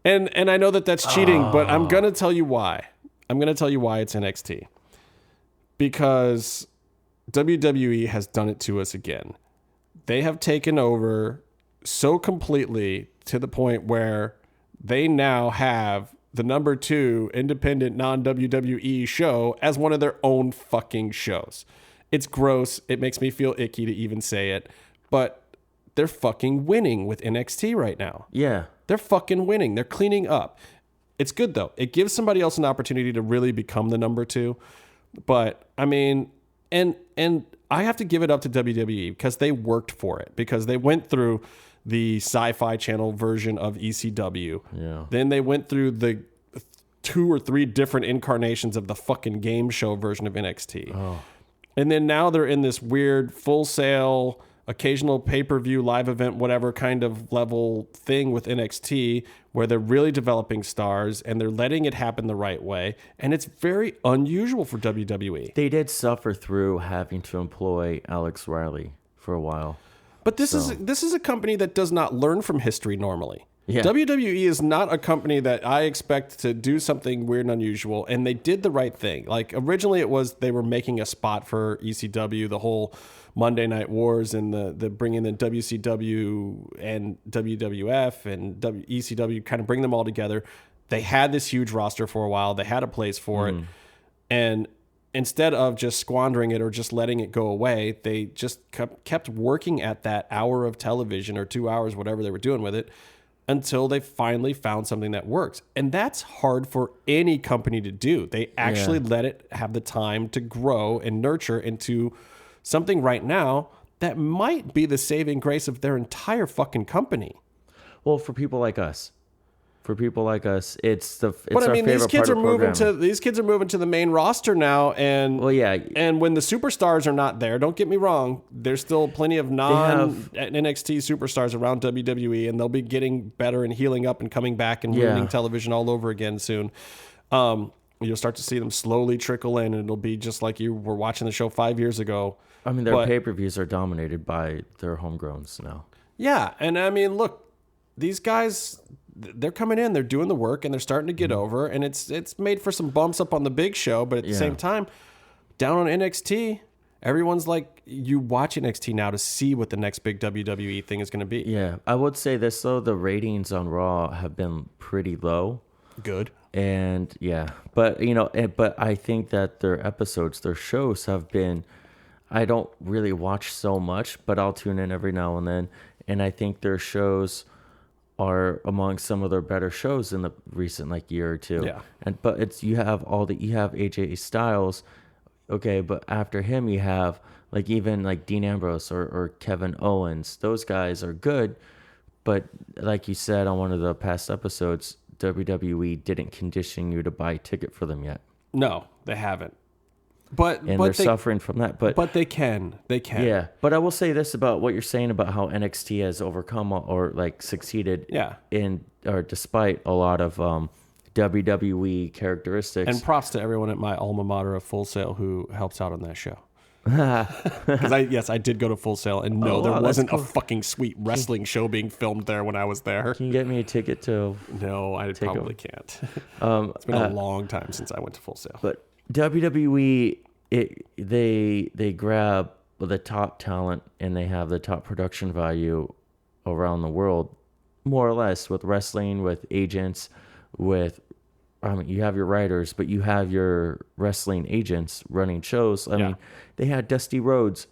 B: And I know that that's cheating, but I'm going to tell you why. I'm going to tell you why it's NXT. Because WWE has done it to us again. They have taken over so completely to the point where they now have the number 2 independent non-WWE show as one of their own fucking shows. It's gross. It makes me feel icky to even say it, but they're fucking winning with NXT right now.
A: Yeah.
B: They're fucking winning. They're cleaning up. It's good though. It gives somebody else an opportunity to really become the number 2. But I mean, and I have to give it up to WWE because they worked for it, because they went through the Sci-Fi Channel version of ECW.
A: Yeah.
B: Then they went through the 2 or 3 different incarnations of the fucking game show version of NXT.
A: Oh.
B: And then now they're in this weird Full Sail, occasional pay-per-view, live event, whatever kind of level thing with NXT, where they're really developing stars and they're letting it happen the right way. And it's very unusual for WWE.
A: They did suffer through having to employ Alex Riley for a while.
B: But this is a company that does not learn from history normally.
A: Yeah.
B: WWE is not a company that I expect to do something weird and unusual, and they did the right thing. Like originally it was they were making a spot for ECW, the whole Monday Night Wars and the bringing the WCW and WWF and ECW, kind of bring them all together. They had this huge roster for a while. They had a place for it. And instead of just squandering it or just letting it go away, they just kept working at that hour of television or 2 hours, whatever they were doing with it, until they finally found something that works. And that's hard for any company to do. They actually let it have the time to grow and nurture into something right now that might be the saving grace of their entire fucking company.
A: Well, for people like us. It's
B: But I
A: our
B: mean, these
A: favorite
B: kids
A: part
B: are
A: of
B: moving
A: programming.
B: these kids are moving to the main roster now, and
A: Well, yeah.
B: and when the superstars are not there, don't get me wrong, there's still plenty of non NXT superstars around WWE, and they'll be getting better and healing up and coming back and ruining television all over again soon. You'll start to see them slowly trickle in, and it'll be just like you were watching the show 5 years ago.
A: I mean, their pay-per-views are dominated by their homegrowns now.
B: Yeah, and I mean, look, these guys, they're coming in, they're doing the work, and they're starting to get over, and it's made for some bumps up on the big show, but at the same time, down on NXT, everyone's like, you watch NXT now to see what the next big WWE thing is going to be.
A: Yeah, I would say this though: the ratings on Raw have been pretty low.
B: Good.
A: And but but I think that their episodes, their shows have been. I don't really watch so much, but I'll tune in every now and then, and I think their shows are among some of their better shows in the recent year or two.
B: Yeah.
A: But you have AJ Styles, okay, but after him you have even Dean Ambrose or Kevin Owens. Those guys are good, but like you said on one of the past episodes, WWE didn't condition you to buy a ticket for them yet.
B: No, they haven't. But
A: they're suffering from that. But
B: they can.
A: Yeah. But I will say this about what you're saying about how NXT has overcome or succeeded.
B: Yeah.
A: Despite a lot of WWE characteristics.
B: And props to everyone at my alma mater of Full Sail who helps out on that show. Because I did go to Full Sail, and no, there wasn't a fucking sweet wrestling show being filmed there when I was there.
A: Can you get me a ticket to?
B: No, I probably can't. It's been a long time since I went to Full Sail.
A: But WWE, they grab the top talent and they have the top production value around the world, more or less, with wrestling, with agents, you have your writers, but you have your wrestling agents running shows. I mean, they had Dusty Rhodes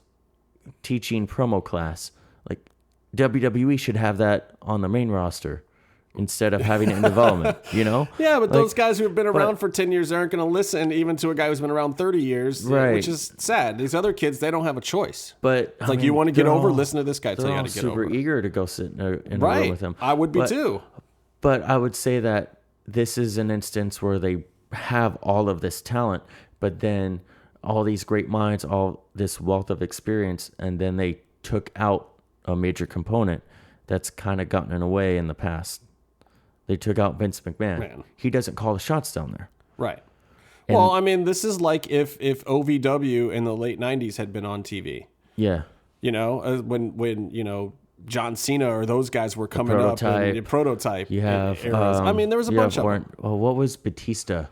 A: teaching promo class. WWE should have that on the main roster instead of having it in development,
B: Yeah, but those guys who have been around for 10 years aren't going to listen even to a guy who's been around 30 years,
A: right?
B: Which is sad. These other kids, they don't have a choice.
A: But
B: it's you want to get over, listen to this guy till you got to get over.
A: Super eager to go sit in a room with him.
B: I would be too.
A: But I would say that this is an instance where they have all of this talent, but then all these great minds, all this wealth of experience, and then they took out a major component that's kind of gotten in the way in the past. They took out Vince McMahon. He doesn't call the shots down there.
B: Right. Well, I mean, this is like if OVW in the late 90s had been on TV.
A: Yeah.
B: You know, when John Cena or those guys were coming up in the Prototype.
A: You have
B: eras. I mean, there was a bunch of them.
A: What was Batista?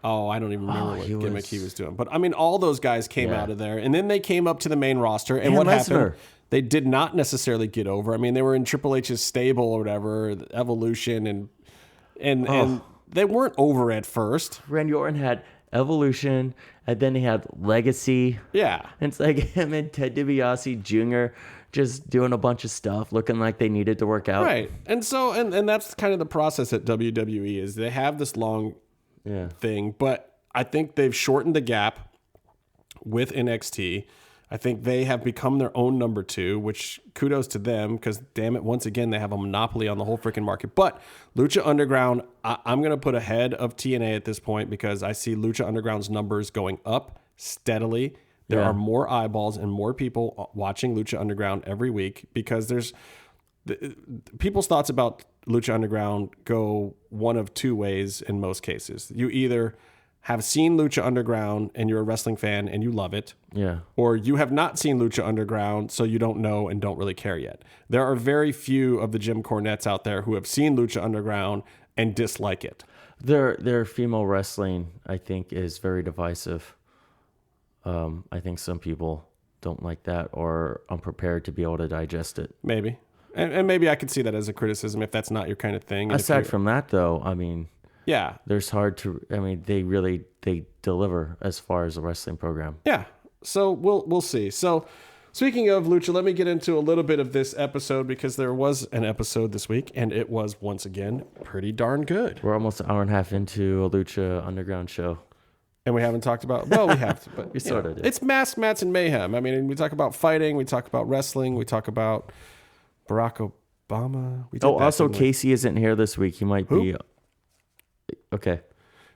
B: Oh, I don't even remember what gimmick he was doing. But I mean, all those guys came out of there, and then they came up to the main roster. And what happened? They did not necessarily get over. I mean, they were in Triple H's stable or whatever, Evolution, and they weren't over at first.
A: Randy Orton had Evolution, and then he had Legacy.
B: Yeah,
A: and it's like him and Ted DiBiase Jr. just doing a bunch of stuff, looking like they needed to work out.
B: Right, and so and that's kind of the process at WWE is they have this long thing, but I think they've shortened the gap with NXT. I think they have become their own number 2, which kudos to them because, damn it, once again, they have a monopoly on the whole freaking market. But Lucha Underground, I'm going to put ahead of TNA at this point because I see Lucha Underground's numbers going up steadily. There are more eyeballs and more people watching Lucha Underground every week because there's people's thoughts about Lucha Underground go one of two ways in most cases. You either have seen Lucha Underground and you're a wrestling fan and you love it.
A: Yeah.
B: Or you have not seen Lucha Underground, so you don't know and don't really care yet. There are very few of the Jim Cornettes out there who have seen Lucha Underground and dislike it.
A: Their female wrestling, I think, is very divisive. I think some people don't like that or unprepared to be able to digest it.
B: Maybe. And maybe I could see that as a criticism if that's not your kind of thing.
A: Aside from that, though, I mean...
B: Yeah.
A: There's hard to, I mean, they deliver as far as a wrestling program.
B: Yeah. So we'll see. So speaking of Lucha, let me get into a little bit of this episode because there was an episode this week and it was once again pretty darn good.
A: We're almost an hour and a half into a Lucha Underground show.
B: And we haven't talked about, well, we have to, but
A: we sort of did.
B: It's Masked Mats and Mayhem. I mean, we talk about fighting, we talk about wrestling, we talk about Barack Obama.
A: Also Casey isn't here this week. He might be... Okay.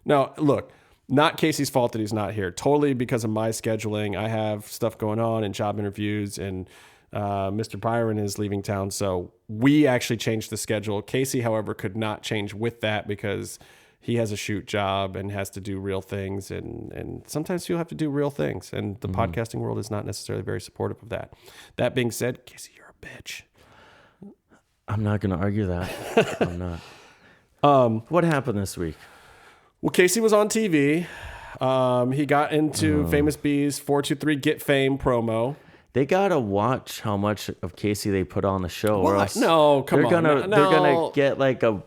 B: No, look, not Casey's fault that he's not here. Totally because of my scheduling. I have stuff going on and job interviews, and Mr. Byron is leaving town. So we actually changed the schedule. Casey, however, could not change with that because he has a shoot job and has to do real things. And sometimes you'll have to do real things. And the podcasting world is not necessarily very supportive of that. That being said, Casey, you're a bitch.
A: I'm not going to argue that. I'm not. What happened this week?
B: Well, Casey was on TV. He got into Famous B's 423 Get Fame promo.
A: They gotta watch how much of Casey they put on the show.
B: What?
A: Or else
B: No, come on.
A: They're gonna get like a.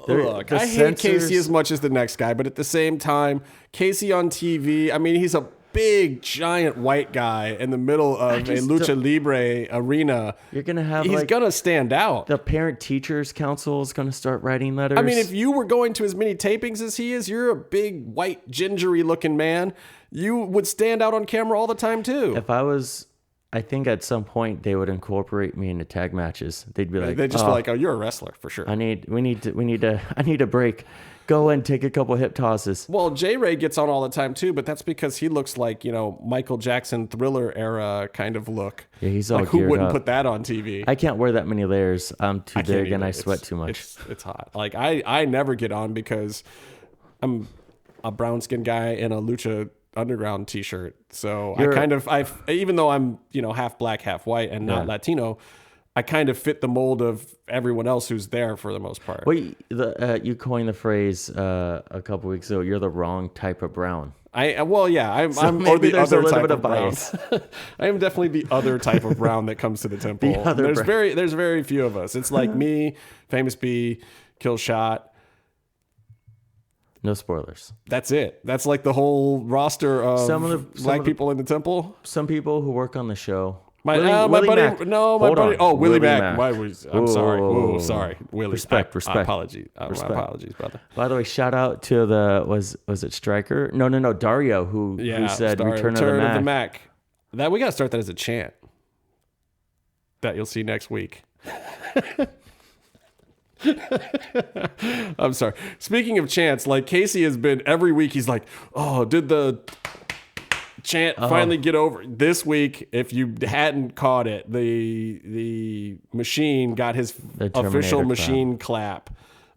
B: Look, I hate Casey as much as the next guy, but at the same time, Casey on TV. I mean, he's a big, giant white guy in the middle of a lucha libre arena.
A: You're gonna have.
B: He's gonna stand out.
A: The Parent Teachers Council is gonna start writing letters.
B: I mean, if you were going to as many tapings as he is, you're a big, white, gingery looking man. You would stand out on camera all the time too.
A: If I was, I think at some point they would incorporate me into tag matches. They'd be like,
B: they'd just be like, "Oh, you're a wrestler for sure."
A: I need a break. Go and take a couple hip tosses.
B: Well, J Ray gets on all the time too, but that's because he looks like, Michael Jackson Thriller era kind of look.
A: Yeah, he's all
B: like, who wouldn't
A: up.
B: Put that on TV?
A: I can't wear that many layers. I'm too big and I sweat too much.
B: It's hot. Like I never get on because I'm a brown skinned guy in a Lucha Underground t-shirt. So I even though I'm, half black, half white and not Latino, I kind of fit the mold of everyone else who's there for the most part.
A: Well, you coined the phrase a couple weeks ago. You're the wrong type of brown.
B: I'm or the other type of brown. I am definitely the other type of brown that comes to the temple. There's very few of us. It's like me, Famous B, Kill Shot.
A: No spoilers.
B: That's it. That's like the whole roster of black people in the temple.
A: Some people who work on the show.
B: My buddy. Oh, Willie Mack. I'm sorry. Oh, sorry. Willie.
A: Respect.
B: Apologies. My apologies, brother.
A: By the way, shout out to was it Stryker? No, Dario who said Return of the Mac.
B: That we got to start that as a chant. That you'll see next week. I'm sorry. Speaking of chants, like Casey has been every week. He's like, "Oh, did the chant finally get over this week?" If you hadn't caught it, the machine got his official machine clap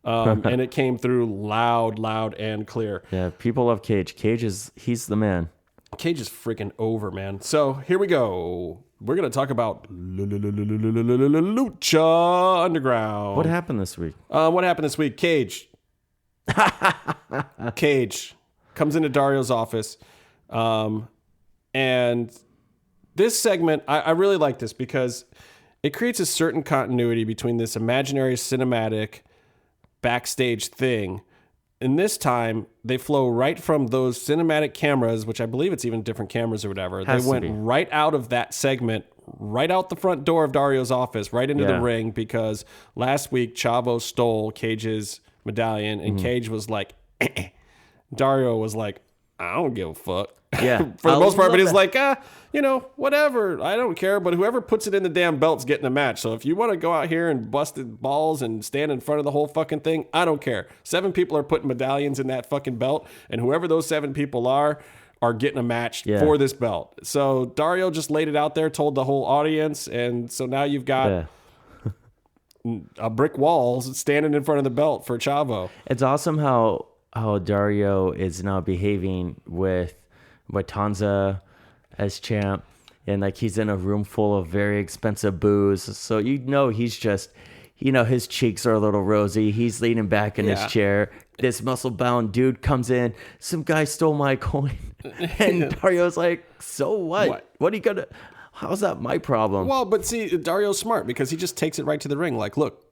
B: And it came through loud and clear.
A: Yeah, people love Cage. He's the man.
B: Cage is freaking over, man. So here we go. We're going to talk about Lucha Underground.
A: What happened this week?
B: Cage. Cage comes into Dario's office. And this segment, I really like this because it creates a certain continuity between this imaginary cinematic backstage thing. And this time, they flow right from those cinematic cameras, which I believe it's even different cameras or whatever. They went right out of that segment, right out the front door of Dario's office, right into the ring, because last week, Chavo stole Cage's medallion, and Cage was like, Dario was like, I don't give a fuck.
A: Yeah.
B: For the most part, but he's like, whatever. I don't care. But whoever puts it in the damn belt's getting a match. So if you want to go out here and bust the balls and stand in front of the whole fucking thing, I don't care. 7 people are putting medallions in that fucking belt. And whoever those 7 people are getting a match for this belt. So Dario just laid it out there, told the whole audience. And so now you've got a brick wall standing in front of the belt for Chavo.
A: It's awesome how Dario is now behaving with Matanza as champ, and like he's in a room full of very expensive booze, so he's just, his cheeks are a little rosy, he's leaning back in his chair. This muscle-bound dude comes in, some guy stole my coin, and Dario's like, so what are you gonna, how's that my problem?
B: Well, but see, Dario's smart because he just takes it right to the ring. Like, look,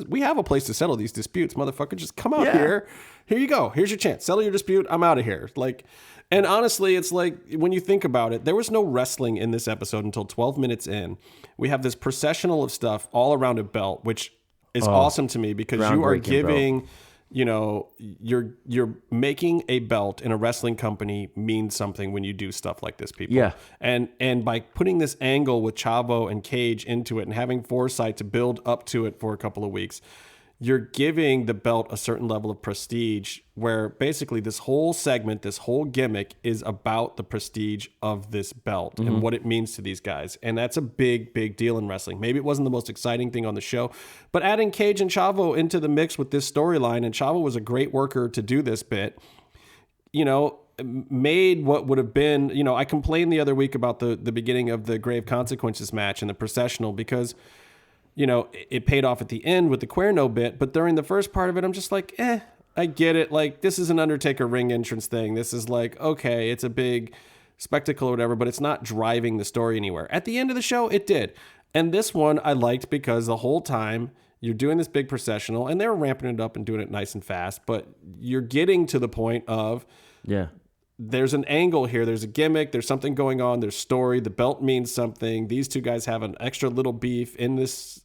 B: we have a place to settle these disputes, motherfucker. Just come out here. Here you go. Here's your chance. Settle your dispute. I'm out of here. Like, and honestly, it's like, when you think about it, there was no wrestling in this episode until 12 minutes in. We have this processional of stuff all around a belt, which is awesome to me because you are giving, you're making a belt in a wrestling company mean something when you do stuff like this, people.
A: Yeah.
B: And by putting this angle with Chavo and Cage into it and having foresight to build up to it for a couple of weeks, you're giving the belt a certain level of prestige where basically this whole segment, this whole gimmick is about the prestige of this belt and what it means to these guys. And that's a big, big deal in wrestling. Maybe it wasn't the most exciting thing on the show, but adding Cage and Chavo into the mix with this storyline, and Chavo was a great worker to do this bit, made what would have been, I complained the other week about the beginning of the Grave Consequences match and the processional because it paid off at the end with the Cuerno bit, but during the first part of it, I'm just like, I get it. Like, this is an Undertaker ring entrance thing. This is like, okay, it's a big spectacle or whatever, but it's not driving the story anywhere. At the end of the show, it did. And this one I liked because the whole time you're doing this big processional, and they were ramping it up and doing it nice and fast, but you're getting to the point of, there's an angle here. There's a gimmick. There's something going on. There's story. The belt means something. These two guys have an extra little beef in this,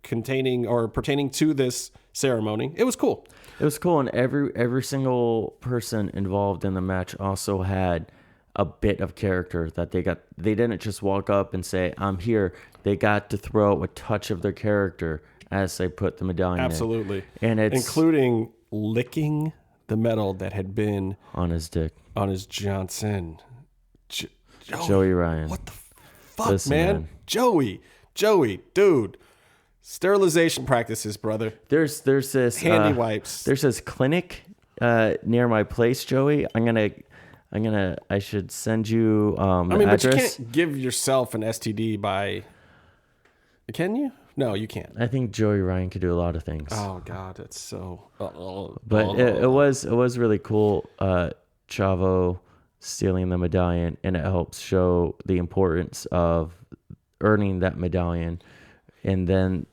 B: containing or pertaining to this ceremony. It was cool.
A: It was cool, and every single person involved in the match also had a bit of character that they got. They didn't just walk up and say, "I'm here." They got to throw a touch of their character as they put the medallion in.
B: Absolutely.
A: And it's
B: including licking the metal that had been
A: on his dick,
B: on his Johnson.
A: Joey Ryan.
B: What the fuck, man? Joey, dude. Sterilization practices, brother.
A: There's this
B: handy wipes.
A: There's this clinic near my place, Joey. I should send you the
B: but
A: address.
B: You can't give yourself an STD by. Can you? No, you can't.
A: I think Joey Ryan could do a lot of things.
B: Oh God, it's so.
A: But it was really cool. Chavo stealing the medallion, and it helps show the importance of earning that medallion. And then,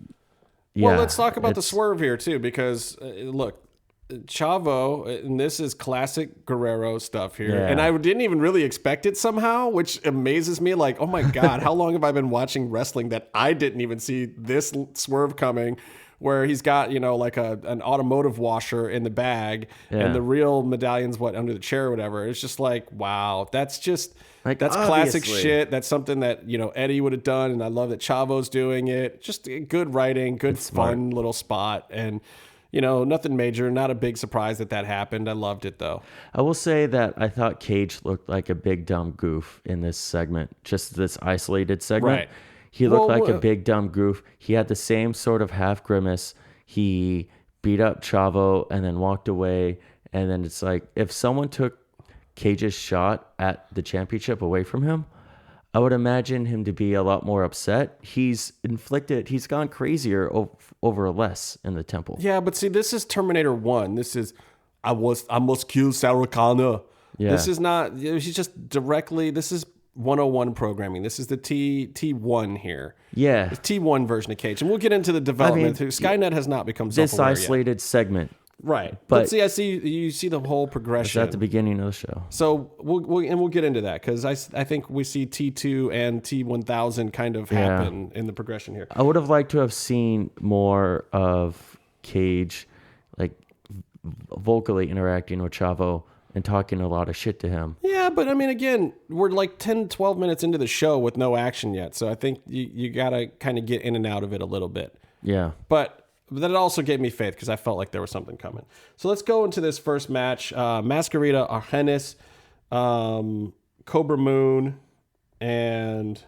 B: well, let's talk about the swerve here too, because look, Chavo, and this is classic Guerrero stuff here, and I didn't even really expect it somehow, which amazes me. Like, oh my God, how long have I been watching wrestling that I didn't even see this swerve coming? Where he's got, like an automotive washer in the bag, and the real medallion's under the chair or whatever. It's just like, wow, that's just. Like, that's classic shit. That's something that, Eddie would have done. And I love that Chavo's doing it. Just good writing, good fun little spot. And, nothing major, not a big surprise that happened. I loved it though.
A: I will say that I thought Cage looked like a big dumb goof in this segment, just this isolated segment.
B: Right.
A: He looked like a big dumb goof. He had the same sort of half grimace. he beat up Chavo and then walked away. And then it's like, if someone took Cage's shot at the championship away from him, I would imagine him to be a lot more upset. He's gone crazier over less in the temple.
B: Yeah, but see, this is Terminator 1. This is, I must kill Sarah Connor.
A: Yeah.
B: This is not, he's just directly, this is 101 programming. This is the T1 here.
A: Yeah.
B: The T1 version of Cage. And we'll get into the development. Skynet has not become
A: this
B: self-aware
A: isolated
B: yet.
A: segment.
B: Right. But you see the whole progression.
A: It's at the beginning of the show.
B: So we'll get into that because I think we see T2 and T1000 kind of happen in the progression here.
A: I would have liked to have seen more of Cage, like vocally interacting with Chavo and talking a lot of shit to him.
B: Yeah, but I mean, again, we're like 10, 12 minutes into the show with no action yet. So I think you got to kind of get in and out of it a little bit.
A: Yeah.
B: But that it also gave me faith because I felt like there was something coming. So let's go into this first match. Mascarita, Argenis, Cobra Moon, and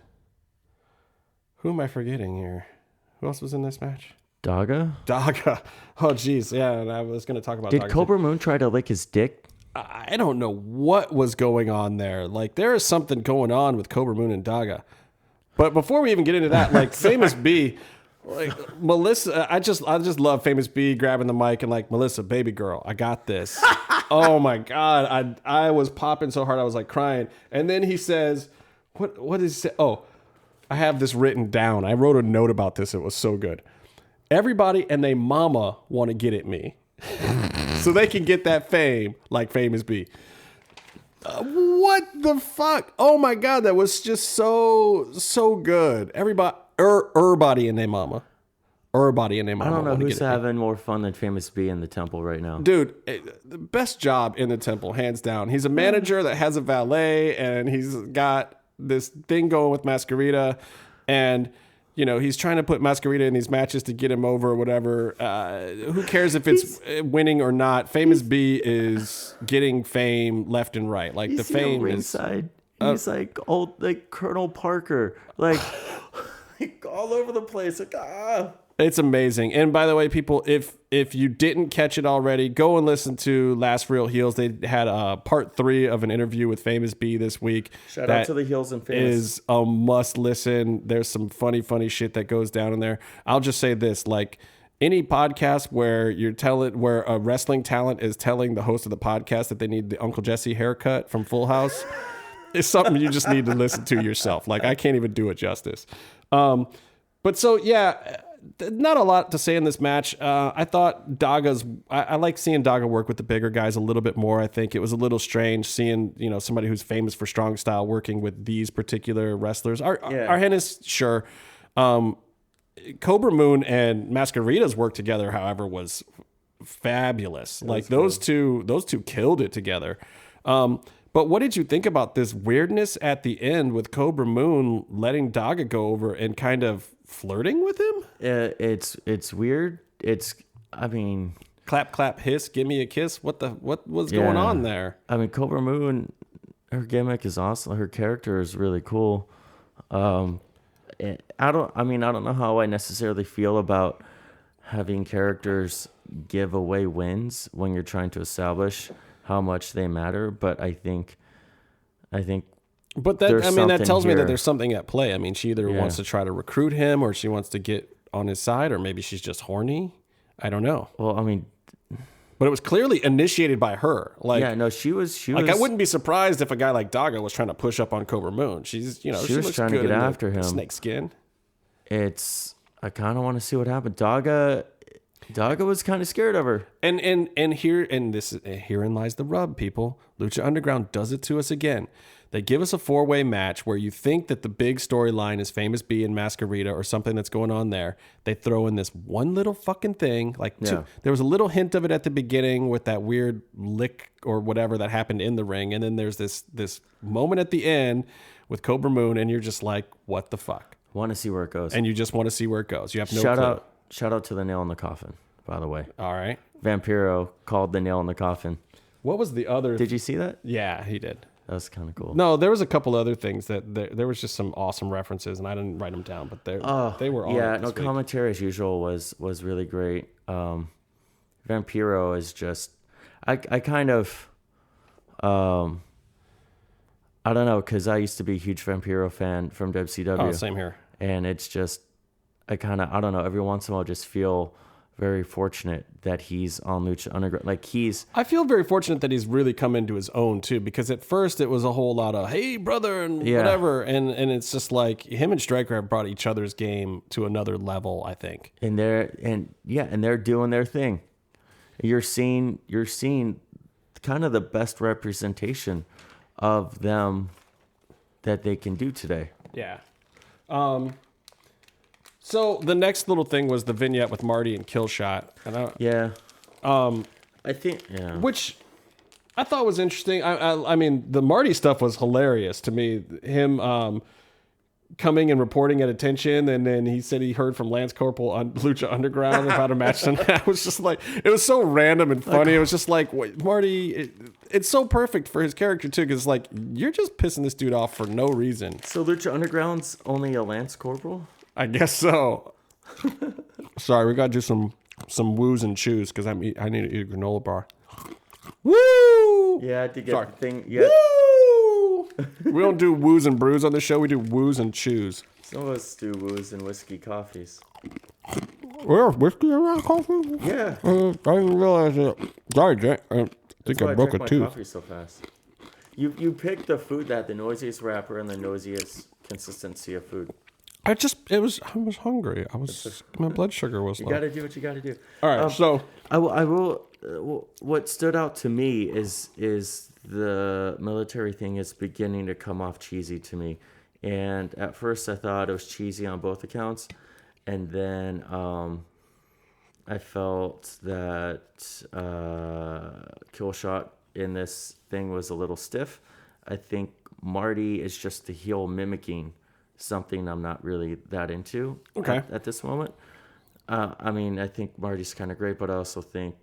B: who am I forgetting here? Who else was in this match?
A: Daga?
B: Oh, geez. Yeah, and I was going to talk about
A: Did
B: Daga.
A: Cobra Moon try to lick his dick?
B: I don't know what was going on there. Like, there is something going on with Cobra Moon and Daga. But before we even get into that, like, Famous B... Like Melissa, I just love Famous B grabbing the mic and like, Melissa, baby girl, I got this. Oh my God. I was popping so hard I was like crying. And then he says, what is it? Oh, I have this written down. I wrote a note about this. It was so good. Everybody and they mama want to get at me. So they can get that fame like Famous B. What the fuck? Oh my God, that was just so good. Everybody and their mama. Everybody and their mama.
A: I don't know who's having more fun than Famous B in the temple right now.
B: Dude, the best job in the temple, hands down. He's a manager that has a valet, and he's got this thing going with Mascarita, and you know, he's trying to put Mascarita in these matches to get him over or whatever. Who cares if it's winning or not? Famous B is getting fame left and right. Like the fame
A: ringside. He's like old, like Colonel Parker, like all over the place. Like,
B: It's amazing. And by the way, people, if you didn't catch it already, go and listen to Last Real Heels. They had part 3 of an interview with Famous B this week.
A: Shout out to the Heels and Famous.
B: Is a must listen. There's some funny shit that goes down in there. I'll just say this, like any podcast where where a wrestling talent is telling the host of the podcast that they need the Uncle Jesse haircut from Full House, is something you just need to listen to yourself. Like I can't even do it justice. But so, yeah, not a lot to say in this match. I thought I like seeing Daga work with the bigger guys a little bit more. I think it was a little strange seeing, you know, somebody who's famous for strong style working with these particular wrestlers. Argenis, sure. Cobra Moon and Mascarita's work together, however, was fabulous. Like those two killed it together. But what did you think about this weirdness at the end with Cobra Moon letting Daga go over and kind of flirting with him?
A: It's weird. I mean,
B: clap, clap, hiss, give me a kiss. What was going on there?
A: I mean, Cobra Moon, her gimmick is awesome. Her character is really cool. I don't know how I necessarily feel about having characters give away wins when you're trying to establish how much they matter, but I think
B: but that tells me that there's something at play. I mean, she either wants to try to recruit him or she wants to get on his side, or maybe she's just horny. I don't know.
A: Well, I mean,
B: but it was clearly initiated by her. Like,
A: yeah, no, she was
B: like, I wouldn't be surprised if a guy like Daga was trying to push up on Cobra Moon. She's, you know, she was
A: trying to get after him.
B: Snake skin.
A: I kind of want to see what happened. Daga was kind of scared of her.
B: Herein lies the rub, people. Lucha Underground does it to us again. They give us a 4-way match where you think that the big storyline is Famous B and Mascarita or something that's going on there. They throw in this one little fucking thing. There was a little hint of it at the beginning with that weird lick or whatever that happened in the ring. And then there's this moment at the end with Cobra Moon, and you're just like, what the fuck?
A: Want to see where it goes.
B: And you just want to see where it goes. You have no clue.
A: Shout out to the nail in the coffin, by the way.
B: All right.
A: Vampiro called the nail in the coffin.
B: What was the other?
A: Did you see that?
B: Yeah, he did.
A: That was kind of cool.
B: No, there was a couple other things that there was just some awesome references, and I didn't write them down, but they were on.
A: Yeah,
B: it
A: no,
B: this week.
A: commentary as usual was really great. Vampiro is just, I kind of, I don't know, because I used to be a huge Vampiro fan from WCW.
B: Oh, same here.
A: And it's just, I don't know, every once in a while just feel very fortunate that he's on Lucha Underground. Like
B: I feel very fortunate that he's really come into his own too, because at first it was a whole lot of, hey brother, and whatever. And it's just like him and Stryker have brought each other's game to another level, I think.
A: and they're doing their thing. You're seeing kind of the best representation of them that they can do today.
B: Yeah. So the next little thing was the vignette with Marty and Killshot.
A: I think
B: Which I thought was interesting. I mean, the Marty stuff was hilarious to me. Him coming and reporting at attention, and then he said he heard from Lance Corporal on Lucha Underground about a match tonight. I was just like, it was so random and funny. It was just like, wait, Marty, it's so perfect for his character too, because like, you're just pissing this dude off for no reason.
A: So Lucha Underground's only a Lance Corporal?
B: I guess so. Sorry, we got to do some woos and chews because I need to eat a granola bar. Woo!
A: Yeah, to get the thing.
B: Yeah. Woo! We don't do woos and brews on the show. We do woos and chews.
A: Some of us do woos and whiskey coffees.
B: Where whiskey around coffee?
A: Yeah.
B: I didn't realize it. Sorry, Jay. I think I broke a tooth.
A: Coffee so fast. You picked the food that had the noisiest wrapper and the noisiest consistency of food.
B: I was hungry. My blood sugar was low.
A: You got to do what you got to do.
B: All right, so
A: I will. What stood out to me is the military thing is beginning to come off cheesy to me, and at first I thought it was cheesy on both accounts, and then I felt that Killshot in this thing was a little stiff. I think Marty is just the heel mimicking something I'm not really that into at this moment. I mean, I think Marty's kind of great, but I also think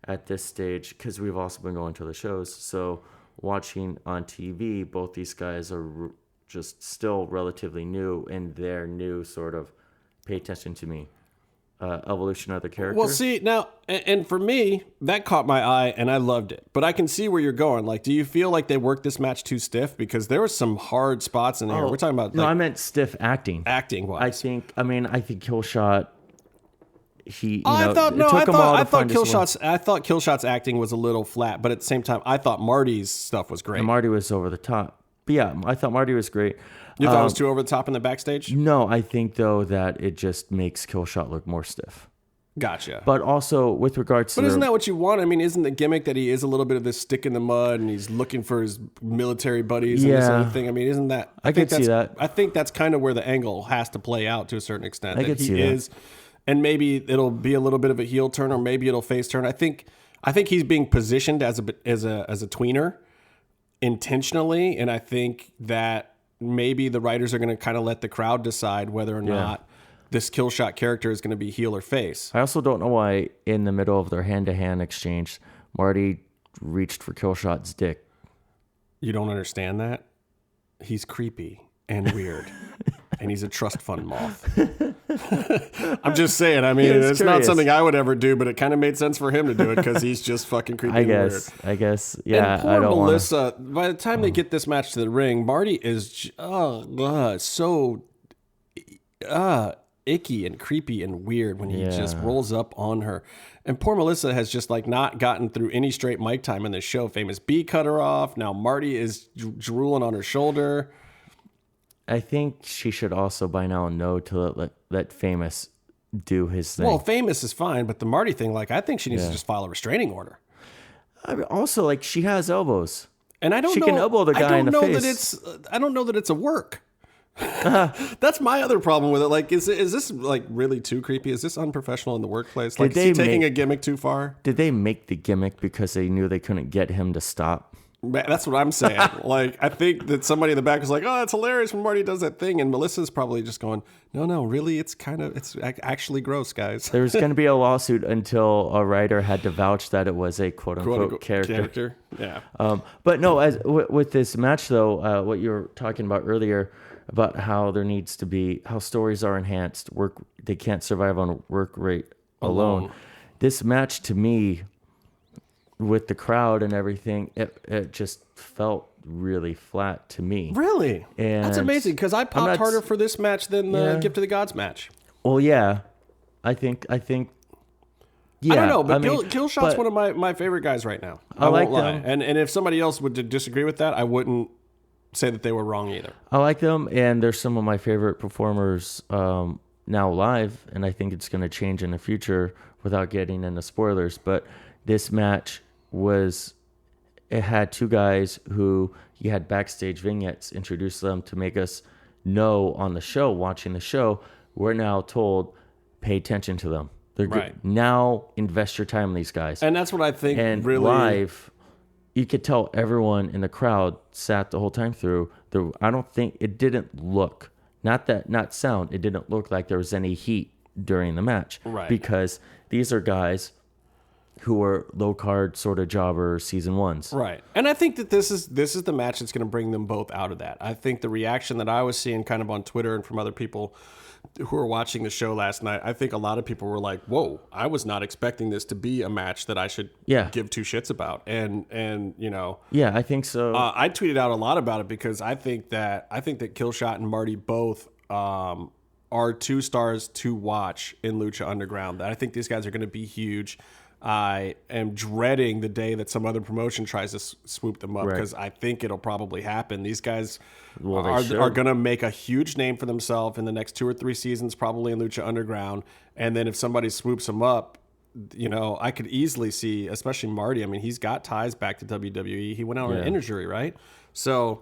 A: at this stage, because we've also been going to the shows, so watching on TV, both these guys are just still relatively new, and their new sort of pay attention to me. Evolution of the character.
B: Well, see, now, and for me, that caught my eye, and I loved it. But I can see where you're going. Like, do you feel like they worked this match too stiff? Because there were some hard spots in there. We're talking about...
A: No, I meant stiff acting.
B: Acting-wise.
A: I think Killshot...
B: I thought Killshot's acting was a little flat, but at the same time, I thought Marty's stuff was great.
A: And Marty was over the top. But yeah, I thought Marty was great.
B: You thought it was too over the top in the backstage?
A: No, I think, though, that it just makes Killshot look more stiff.
B: Gotcha.
A: But also, with regards to...
B: But isn't that what you want? I mean, isn't the gimmick that he is a little bit of this stick in the mud and he's looking for his military buddies and this other thing? I mean, isn't that...
A: I can see that.
B: I think that's kind of where the angle has to play out to a certain extent.
A: I can see that.
B: And maybe it'll be a little bit of a heel turn, or maybe it'll face turn. I think he's being positioned as a tweener intentionally, and I think that maybe the writers are going to kind of let the crowd decide whether or not this Killshot character is going to be heel or face.
A: I also don't know why in the middle of their hand-to-hand exchange, Marty reached for Killshot's dick.
B: You don't understand that? He's creepy and weird. And he's a trust fund moth. I'm just saying. I mean, it's not something I would ever do, but it kind of made sense for him to do it because he's just fucking creepy and weird.
A: I guess. Yeah.
B: And poor Melissa. By the time they get this match to the ring, Marty is so icky and creepy and weird when he just rolls up on her. And poor Melissa has just like not gotten through any straight mic time in this show. Famous B cut her off. Now Marty is drooling on her shoulder.
A: I think she should also by now know to let Famous do his thing.
B: Well, Famous is fine, but the Marty thing, like, I think she needs to just file a restraining order.
A: I mean, also, like, she has elbows.
B: And I don't know.
A: She can elbow the guy in the face.
B: I don't know that it's a work. That's my other problem with it. Like, is this like really too creepy? Is this unprofessional in the workplace? Like, is he taking a gimmick too far?
A: Did they make the gimmick because they knew they couldn't get him to stop?
B: Man, that's what I'm saying. Like, I think that somebody in the back was like, "Oh, it's hilarious when Marty does that thing," and Melissa's probably just going, "No, really, it's actually gross, guys."
A: There's going to be a lawsuit until a writer had to vouch that it was a quote unquote character.
B: Yeah.
A: But no, as with this match though, what you were talking about earlier about how there needs to be how stories are enhanced. They can't survive on work rate alone. This match to me, with the crowd and everything, it just felt really flat to me.
B: Really?
A: And
B: that's amazing because I popped harder for this match than the Gift of the Gods match.
A: Well, yeah, I think. Yeah,
B: I don't know, but Killshot's one of my favorite guys right now. I won't lie. And if somebody else would disagree with that, I wouldn't say that they were wrong either.
A: I like them, and they're some of my favorite performers now live, and I think it's going to change in the future without getting into spoilers. But this match it had two guys who you had backstage vignettes introduce them to make us know on the show, watching the show, we're now told, pay attention to them. They're
B: right.
A: good. Now invest your time in these guys.
B: And that's what I think
A: and
B: really...
A: live, you could tell everyone in the crowd sat the whole time through. I don't think, it didn't look, not sound, it didn't look like there was any heat during the match.
B: Right.
A: Because these are guys who are low card sort of jobber season ones.
B: Right. And I think that this is the match that's going to bring them both out of that. I think the reaction that I was seeing kind of on Twitter and from other people who were watching the show last night, I think a lot of people were like, "Whoa, I was not expecting this to be a match that I should give two shits about." And you know,
A: yeah, I think so.
B: I tweeted out a lot about it because I think that Killshot and Marty both are two stars to watch in Lucha Underground. I think these guys are going to be huge. I am dreading the day that some other promotion tries to swoop them up because I think it'll probably happen. These guys are going to make a huge name for themselves in the next 2 or 3 seasons, probably in Lucha Underground. And then if somebody swoops them up, you know, I could easily see, especially Marty. I mean, he's got ties back to WWE. He went out on an injury, right? So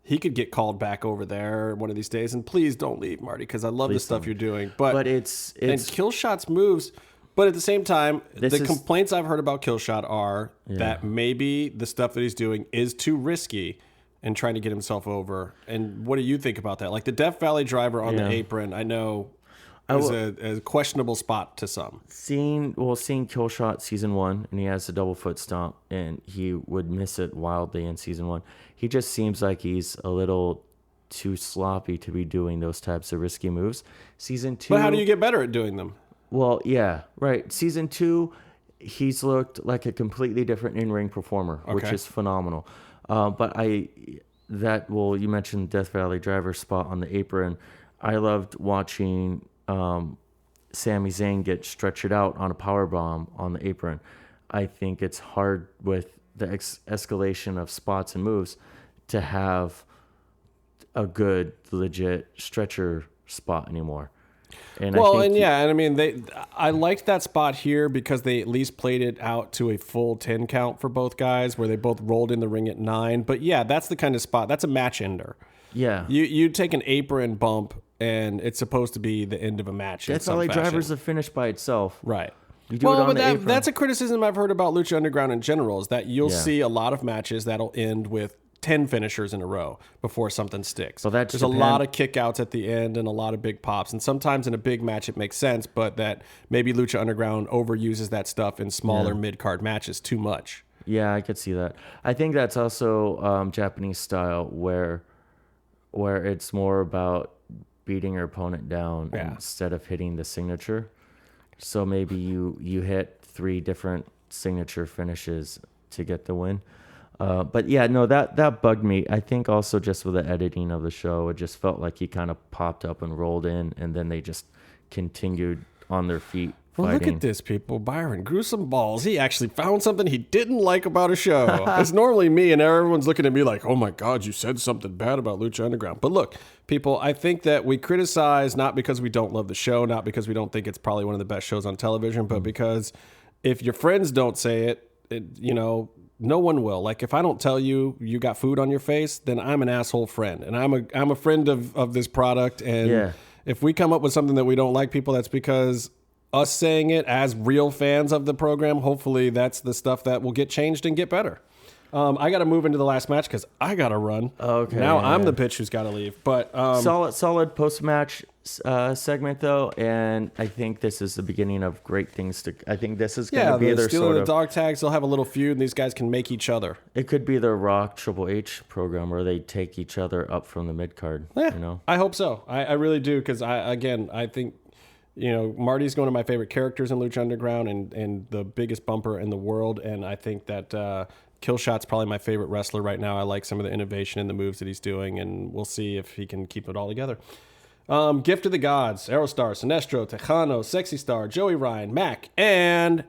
B: he could get called back over there one of these days. And please don't leave, Marty, because I love the stuff you're doing. But
A: it's
B: and Killshot's moves. But at the same time, complaints I've heard about Killshot are that maybe the stuff that he's doing is too risky and trying to get himself over. And what do you think about that? Like the Death Valley driver on the apron, I know is a questionable spot to some.
A: Seeing Killshot season 1, and he has the double foot stomp, and he would miss it wildly in season 1. He just seems like he's a little too sloppy to be doing those types of risky moves. Season 2.
B: But how do you get better at doing them?
A: Well, yeah, right. Season 2, he's looked like a completely different in-ring performer, which is phenomenal. But you mentioned Death Valley driver spot on the apron. I loved watching Sami Zayn get stretched out on a powerbomb on the apron. I think it's hard with the escalation of spots and moves to have a good, legit stretcher spot anymore. And
B: I mean, I liked that spot here because they at least played it out to a full 10 count for both guys, where they both rolled in the ring at 9. But yeah, that's the kind of spot. That's a match ender.
A: Yeah,
B: you take an apron bump, and it's supposed to be the end of a match.
A: That's all. Driver's a finish by itself,
B: right?
A: You do it on the apron.
B: That's a criticism I've heard about Lucha Underground in general. Is that you'll see a lot of matches that'll end with 10 finishers in a row before something sticks.
A: Well,
B: there's a lot of kickouts at the end and a lot of big pops. And sometimes in a big match it makes sense, but that maybe Lucha Underground overuses that stuff in smaller mid-card matches too much.
A: Yeah, I could see that. I think that's also Japanese style where it's more about beating your opponent down instead of hitting the signature. So maybe you hit 3 different signature finishes to get the win. But yeah, no, that bugged me. I think also just with the editing of the show, it just felt like he kind of popped up and rolled in, and then they just continued on their feet.
B: Well, look at this, people. Byron grew some balls. He actually found something he didn't like about a show. It's normally me, and everyone's looking at me like, oh my God, you said something bad about Lucha Underground. But look, people, I think that we criticize not because we don't love the show, not because we don't think it's probably one of the best shows on television, but because if your friends don't say it, no one will. Like if I don't tell you you got food on your face, then I'm an asshole friend, and I'm a friend of this product. And if we come up with something that we don't like, people, that's because us saying it as real fans of the program. Hopefully, that's the stuff that will get changed and get better. I got to move into the last match because I got to run.
A: Okay.
B: Now I'm the bitch who's got to leave. But
A: solid post-match segment though, and I think this is the beginning of great things to. I think this is going to be their
B: stealing the dog tags. They'll have a little feud, and these guys can make each other.
A: It could be their Rock Triple H program where they take each other up from the mid card.
B: Yeah,
A: you know,
B: I hope so. I really do because I think. Marty's one of my favorite characters in Lucha Underground and the biggest bumper in the world. And I think that Killshot's probably my favorite wrestler right now. I like some of the innovation in the moves that he's doing, and we'll see if he can keep it all together. Gift of the Gods, Aerostar, Sinestro, Tejano, Sexy Star, Joey Ryan, Mac, and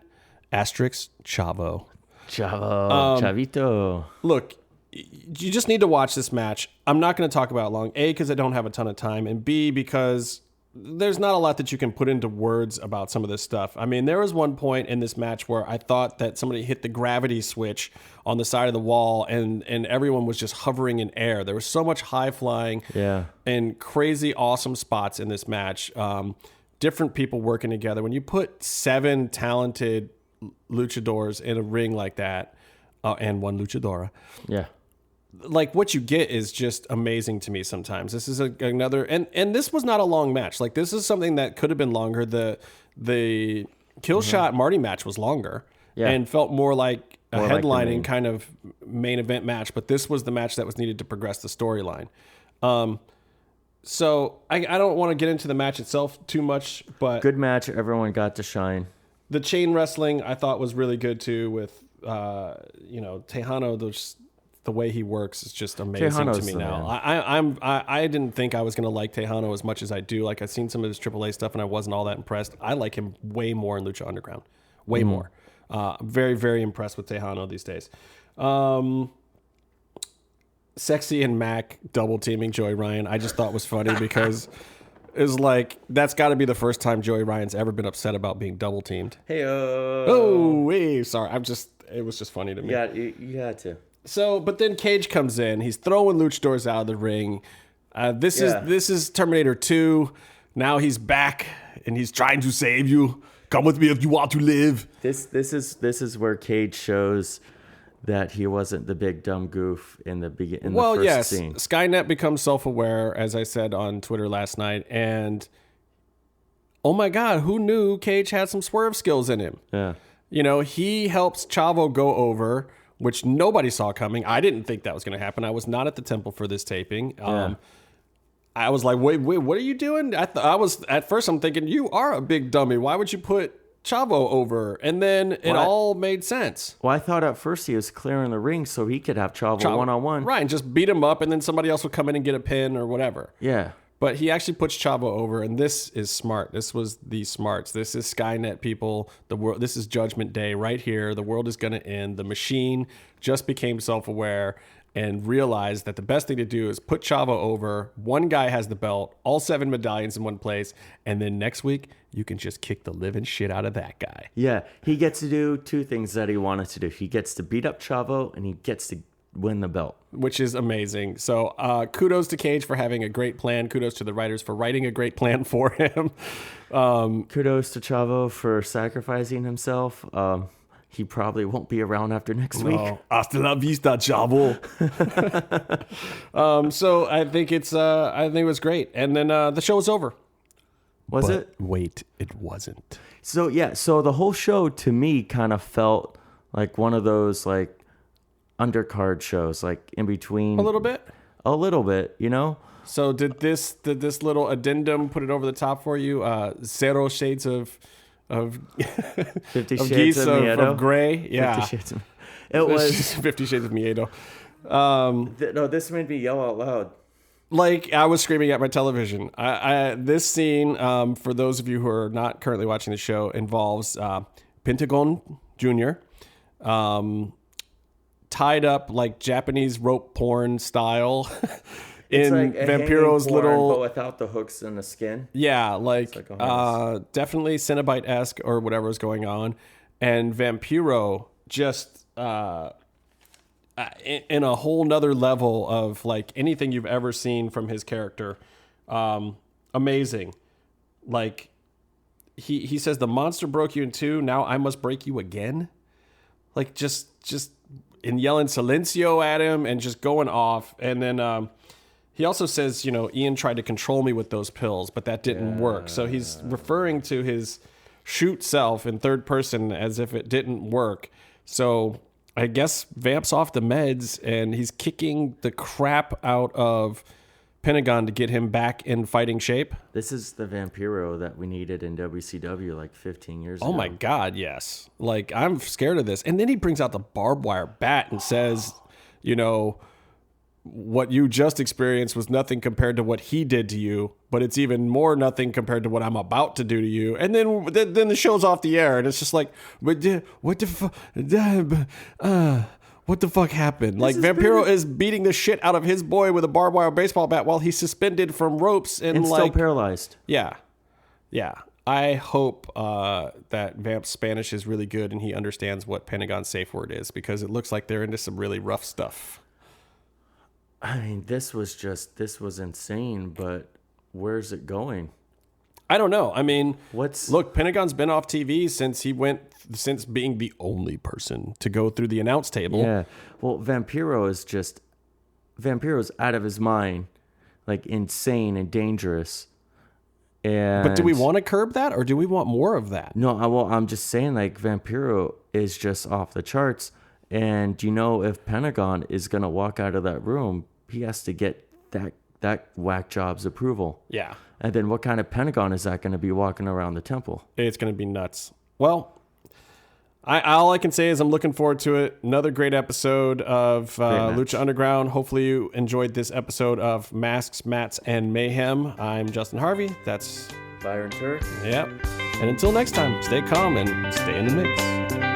B: asterisk Chavo.
A: Chavito.
B: Look, you just need to watch this match. I'm not going to talk about it long. A, because I don't have a ton of time, and B, because there's not a lot that you can put into words about some of this stuff. I mean, there was one point in this match where I thought that somebody hit the gravity switch on the side of the wall and everyone was just hovering in air. There was so much high flying and crazy awesome spots in this match. Different people working together. When you put 7 talented luchadors in a ring like that, and one luchadora. Yeah. Like what you get is just amazing to me sometimes. This is another, and this was not a long match. Like this is something that could have been longer. The Killshot Marty match was longer and felt more like a headlining kind of main event match. But this was the match that was needed to progress the storyline. So I don't want to get into the match itself too much, but
A: good match. Everyone got to shine.
B: The chain wrestling I thought was really good too with, Tejano, the way he works is just amazing Tejano's to me now. I didn't think I was going to like Tejano as much as I do. Like I've seen some of his AAA stuff and I wasn't all that impressed. I like him way more in Lucha Underground. Way more. Very, very impressed with Tejano these days. Sexy and Mac double teaming Joey Ryan I just thought was funny because it was like, that's got to be the first time Joey Ryan's ever been upset about being double teamed.
A: Hey,
B: sorry. It was just funny to me.
A: Yeah, you had to.
B: So, but then Cage comes in. He's throwing luchadors out of the ring. This is Terminator 2. Now he's back and he's trying to save you. Come with me if you want to live.
A: This is where Cage shows that he wasn't the big dumb goof in the first scene.
B: Skynet becomes self-aware, as I said on Twitter last night, and oh my God, who knew Cage had some swerve skills in him? Yeah, he helps Chavo go over, which nobody saw coming. I didn't think that was going to happen. I was not at the temple for this taping. I was like, wait, what are you doing? At first I'm thinking, you are a big dummy. Why would you put Chavo over? And then it all made sense.
A: Well, I thought at first he was clearing the ring so he could have Chavo one-on-one.
B: Right, and just beat him up and then somebody else would come in and get a pin or whatever.
A: Yeah.
B: But he actually puts Chavo over, and this is smart. This was the smarts. This is Skynet, people. The world. This is Judgment Day right here. The world is going to end. The machine just became self-aware and realized that the best thing to do is put Chavo over. One guy has the belt, all 7 medallions in one place, and then next week you can just kick the living shit out of that guy.
A: Yeah, he gets to do 2 things that he wanted to do. He gets to beat up Chavo, and he gets to win the belt,
B: which is amazing. So kudos to Cage for having a great plan. Kudos to the writers for writing a great plan for him.
A: Kudos to Chavo for sacrificing himself. He probably won't be around after next week.
B: Hasta la vista, Chavo. So I think it was great. And then the show was over.
A: Was it?
B: Wait, it wasn't.
A: So the whole show to me kind of felt like one of those like undercard shows, like in between
B: a little bit,
A: So
B: did this little addendum put it over the top for you? 0 shades of
A: 50 shades
B: of gray. Yeah,
A: 50 shades it was
B: 50 shades of Miedo.
A: No, this made me yell out loud.
B: Like I was screaming at my television. This scene, for those of you who are not currently watching the show, involves Pentagon Jr. Tied up like Japanese rope porn style in
A: like
B: Vampiro's
A: porn,
B: little,
A: but without the hooks and the skin.
B: Yeah, like definitely Cenobite-esque or whatever is going on, and Vampiro just in a whole nother level of like anything you've ever seen from his character. Amazing. Like he says, the monster broke you in 2. Now I must break you again. Like just and yelling silencio at him and just going off. And then he also says, Ian tried to control me with those pills, but that didn't work. So he's referring to his shoot self in third person as if it didn't work. So I guess Vamp's off the meds, and he's kicking the crap out of Pentagon to get him back in fighting shape.
A: This is the Vampiro that we needed in WCW like 15 years ago.
B: Oh my God, yes. Like, I'm scared of this. And then he brings out the barbed wire bat and says, what you just experienced was nothing compared to what he did to you, but it's even more nothing compared to what I'm about to do to you. And then the show's off the air, and it's just like, what the fuck happened? Like, Vampiro is beating the shit out of his boy with a barbed wire baseball bat while he's suspended from ropes and
A: still paralyzed.
B: Yeah. I hope that Vamp's Spanish is really good and he understands what Pentagon's safe word is, because it looks like they're into some really rough stuff.
A: I mean, this was insane, but where's it going?
B: I don't know. I mean,
A: look,
B: Pentagon's been off TV since being the only person to go through the announce table.
A: Yeah. Well, Vampiro's out of his mind, like insane and dangerous.
B: But do we want to curb that, or do we want more of that?
A: No, I'm just saying, like, Vampiro is just off the charts. And if Pentagon is going to walk out of that room, he has to get that whack job's approval.
B: Yeah.
A: And then what kind of Pentagon is that going to be walking around the temple?
B: It's going to be nuts. Well, all I can say is I'm looking forward to it. Another great episode of Lucha Underground. Hopefully you enjoyed this episode of Masks, Mats, and Mayhem. I'm Justin Harvey. That's
A: Byron Turk.
B: Yep. And until next time, stay calm and stay in the mix.